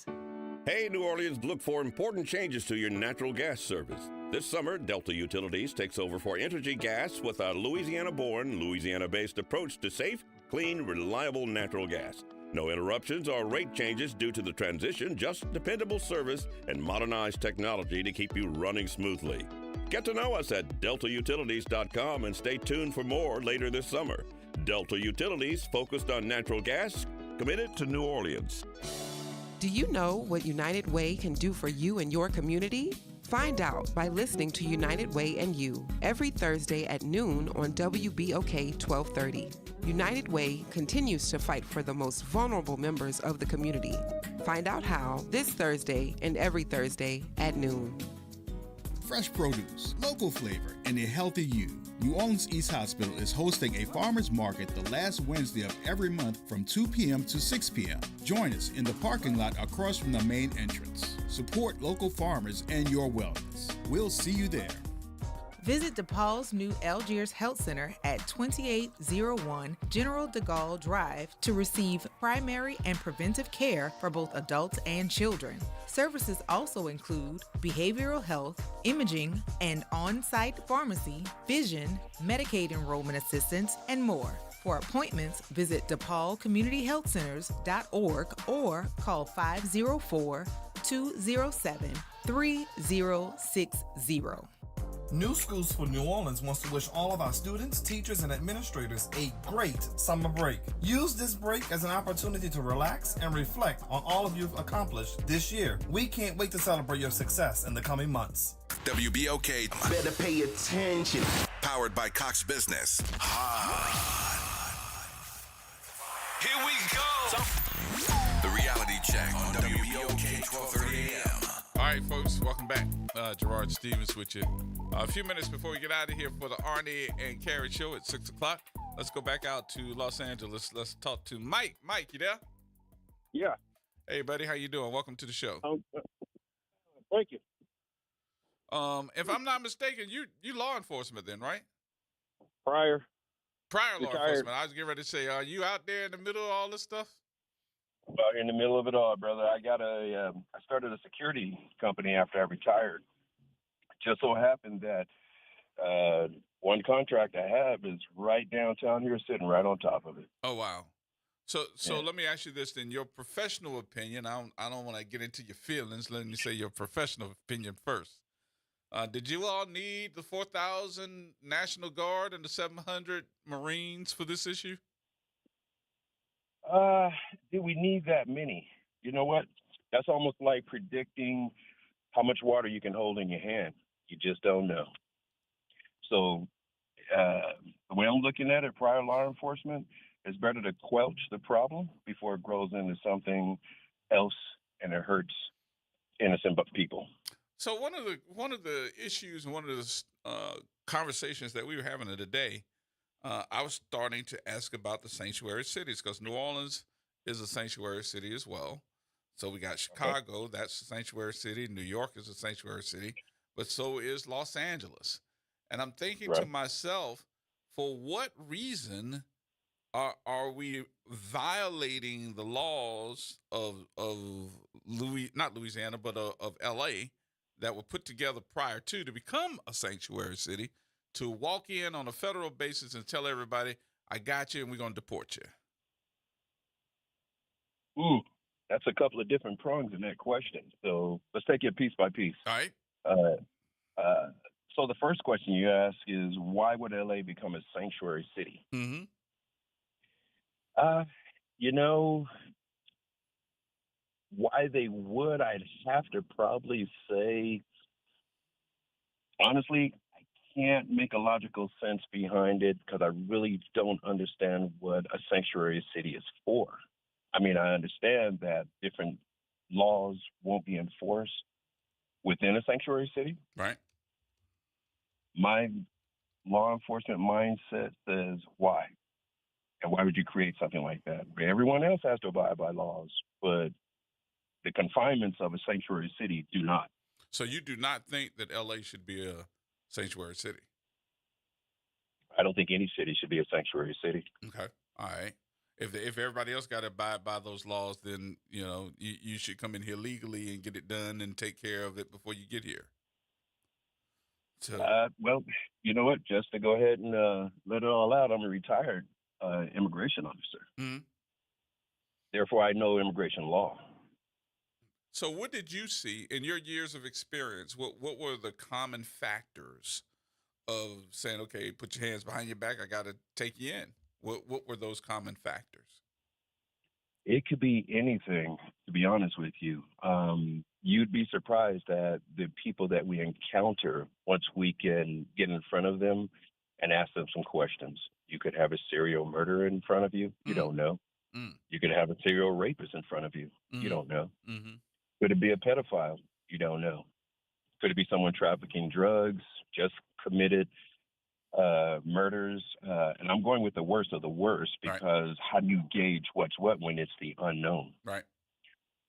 Hey, New Orleans, look for important changes to your natural gas service. This summer, Delta Utilities takes over for Entergy Gas with a Louisiana-born, Louisiana-based approach to safe, clean, reliable natural gas. No interruptions or rate changes due to the transition, just dependable service and modernized technology to keep you running smoothly. Get to know us at deltautilities.com and stay tuned for more later this summer. Delta Utilities, focused on natural gas, committed to New Orleans. Do you know what United Way can do for you and your community? Find out by listening to United Way and You every Thursday at noon on WBOK 1230. United Way continues to fight for the most vulnerable members of the community. Find out how this Thursday and every Thursday at noon. Fresh produce, local flavor, and a healthy you. New Orleans East Hospital is hosting a farmers market the last Wednesday of every month from 2 p.m. to 6 p.m. Join us in the parking lot across from the main entrance. Support local farmers and your wellness. We'll see you there. Visit DePaul's new Algiers Health Center at 2801 General de Gaulle Drive to receive primary and preventive care for both adults and children. Services also include behavioral health, imaging, and on-site pharmacy, vision, Medicaid enrollment assistance, and more. For appointments, visit DePaulCommunityHealthCenters.org or call 504-207-3060. New Schools for New Orleans wants to wish all of our students, teachers, and administrators a great summer break. Use this break as an opportunity to relax and reflect on all of you've accomplished this year. We can't wait to celebrate your success in the coming months. WBOK. Better pay attention. Powered by Cox Business. Here we go. The reality check on WBOK 1230 AM. All right, folks, welcome back. Gerard Stevens with you. A few minutes before we get out of here for the Arnie and Carrie show at 6 o'clock, let's go back out to Los Angeles. Let's talk to Mike. Mike, you there? Yeah. Hey, buddy, how you doing? Welcome to the show. Thank you. If I'm not mistaken, you law enforcement then, right? Prior law enforcement. I was getting ready to say, are you out there in the middle of all this stuff? Well, in the middle of it all, brother. I started a security company after I retired. Just so happened that one contract I have is right downtown here, sitting right on top of it. Oh, wow. So let me ask you this then. Your professional opinion, I don't want to get into your feelings. Let me say your professional opinion first. Did you all need the 4,000 National Guard and the 700 Marines for this issue? Do we need that many? You know what? That's almost like predicting how much water you can hold in your hand. You just don't know. So the way I'm looking at it, prior law enforcement, it's better to quelch the problem before it grows into something else and it hurts innocent people. So one of the issues and one of the conversations that we were having today, I was starting to ask about the sanctuary cities because New Orleans is a sanctuary city as well. So we got Chicago, that's a sanctuary city. New York is a sanctuary city, but so is Los Angeles. And I'm thinking to myself, for what reason are we violating the laws of not Louisiana, but of L.A. that were put together prior to become a sanctuary city, to walk in on a federal basis and tell everybody, I got you and we're going to deport you? That's a couple of different prongs in that question. So let's take it piece by piece. All right. So the first question you ask is, why would LA become a sanctuary city? Mm-hmm. Why they would, I'd have to probably say, honestly, I can't make a logical sense behind it because I really don't understand what a sanctuary city is for. I mean, I understand that different laws won't be enforced within a sanctuary city. Right. My law enforcement mindset says, why? And why would you create something like that? Everyone else has to abide by laws, but the confinements of a sanctuary city do not. So you do not think that LA should be a sanctuary city? I don't think any city should be a sanctuary city. Okay. All right. If everybody else got to abide by those laws, then, you should come in here legally and get it done and take care of it before you get here. So, well, you know what? Just to go ahead and let it all out, I'm a retired immigration officer. Mm-hmm. Therefore, I know immigration law. So what did you see in your years of experience? What were the common factors of saying, okay, put your hands behind your back, I got to take you in? What were those common factors? It could be anything, to be honest with you. You'd be surprised at the people that we encounter once we can get in front of them and ask them some questions. You could have a serial murderer in front of you. You don't know. You could have a serial rapist in front of you. You don't know. Mm-hmm. Could it be a pedophile? You don't know. Could it be someone trafficking drugs, just committed murders, and I'm going with the worst of the worst because how do you gauge what's what when it's the unknown? Right.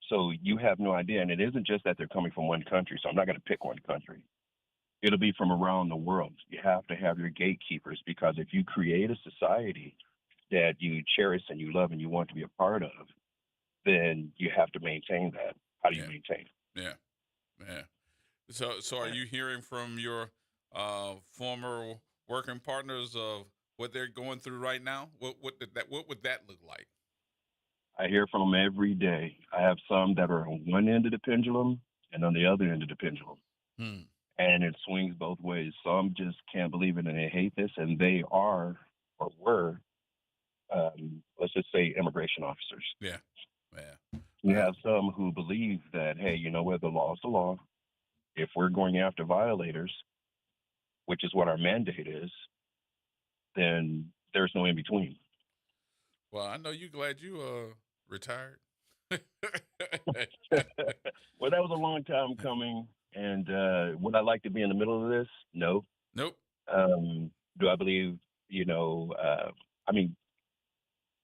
So you have no idea, and it isn't just that they're coming from one country, so I'm not going to pick one country. It'll be from around the world. You have to have your gatekeepers because if you create a society that you cherish and you love and you want to be a part of, then you have to maintain that. How do you maintain it? Yeah. So are you hearing from your former working partners of what they're going through right now? What would that look like? I hear from them every day. I have some that are on one end of the pendulum and on the other end of the pendulum. And it swings both ways. Some just can't believe it and they hate this, and they are or were, let's just say, immigration officers. Yeah. You have some who believe that, hey, you know what, the law is the law. If we're going after violators, which is what our mandate is, then there's no in between. Well, I know you're glad you retired. Well, that was a long time coming. And would I like to be in the middle of this? No. Nope. Do I believe, I mean,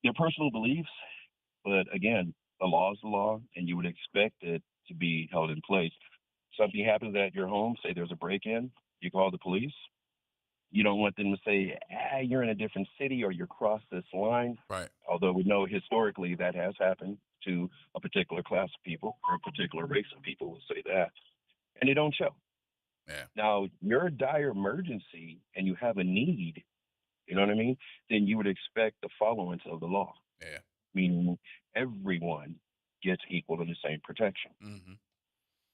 they're personal beliefs, but again, the law is the law, and you would expect it to be held in place. Something happens at your home, say there's a break-in, you call the police. You don't want them to say, you're in a different city or you crossed this line. Right. Although we know historically that has happened to a particular class of people or a particular race of people will say that. And they don't show. Yeah. Now, you're a dire emergency and you have a need, you know what I mean? Then you would expect the followance of the law. Yeah. Meaning everyone gets equal and the same protection. Mm-hmm.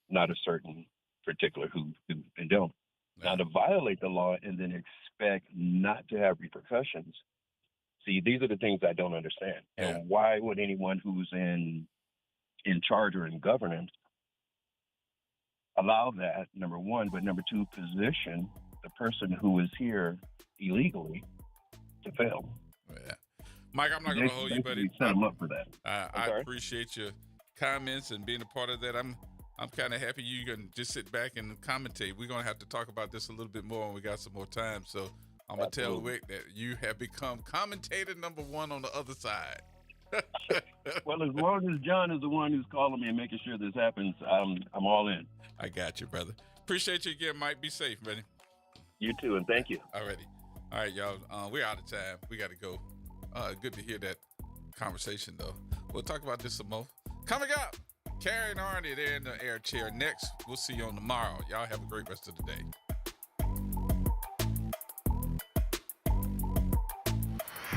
Not a certain particular who and don't. Now, to violate the law and then expect not to have repercussions, see, these are the things I don't understand. And why would anyone who's in charge or in governance allow that, number one, but number two, position the person who is here illegally to fail? Yeah. Mike, I'm not going to hold you, buddy. Set them up for that. I appreciate your comments and being a part of that. I'm kind of happy you can just sit back and commentate. We're going to have to talk about this a little bit more when we got some more time. So I'm going to tell Wick that you have become commentator number one on the other side. Well, as long as John is the one who's calling me and making sure this happens, I'm all in. I got you, brother. Appreciate you again, Mike. Be safe, buddy. You too, and thank you. Alrighty. All right, y'all. We're out of time. We got to go. Good to hear that conversation, though. We'll talk about this some more. Coming up, Carrie and Arnie, they're in the air chair next. We'll see you on tomorrow. Y'all have a great rest of the day.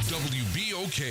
WBOK.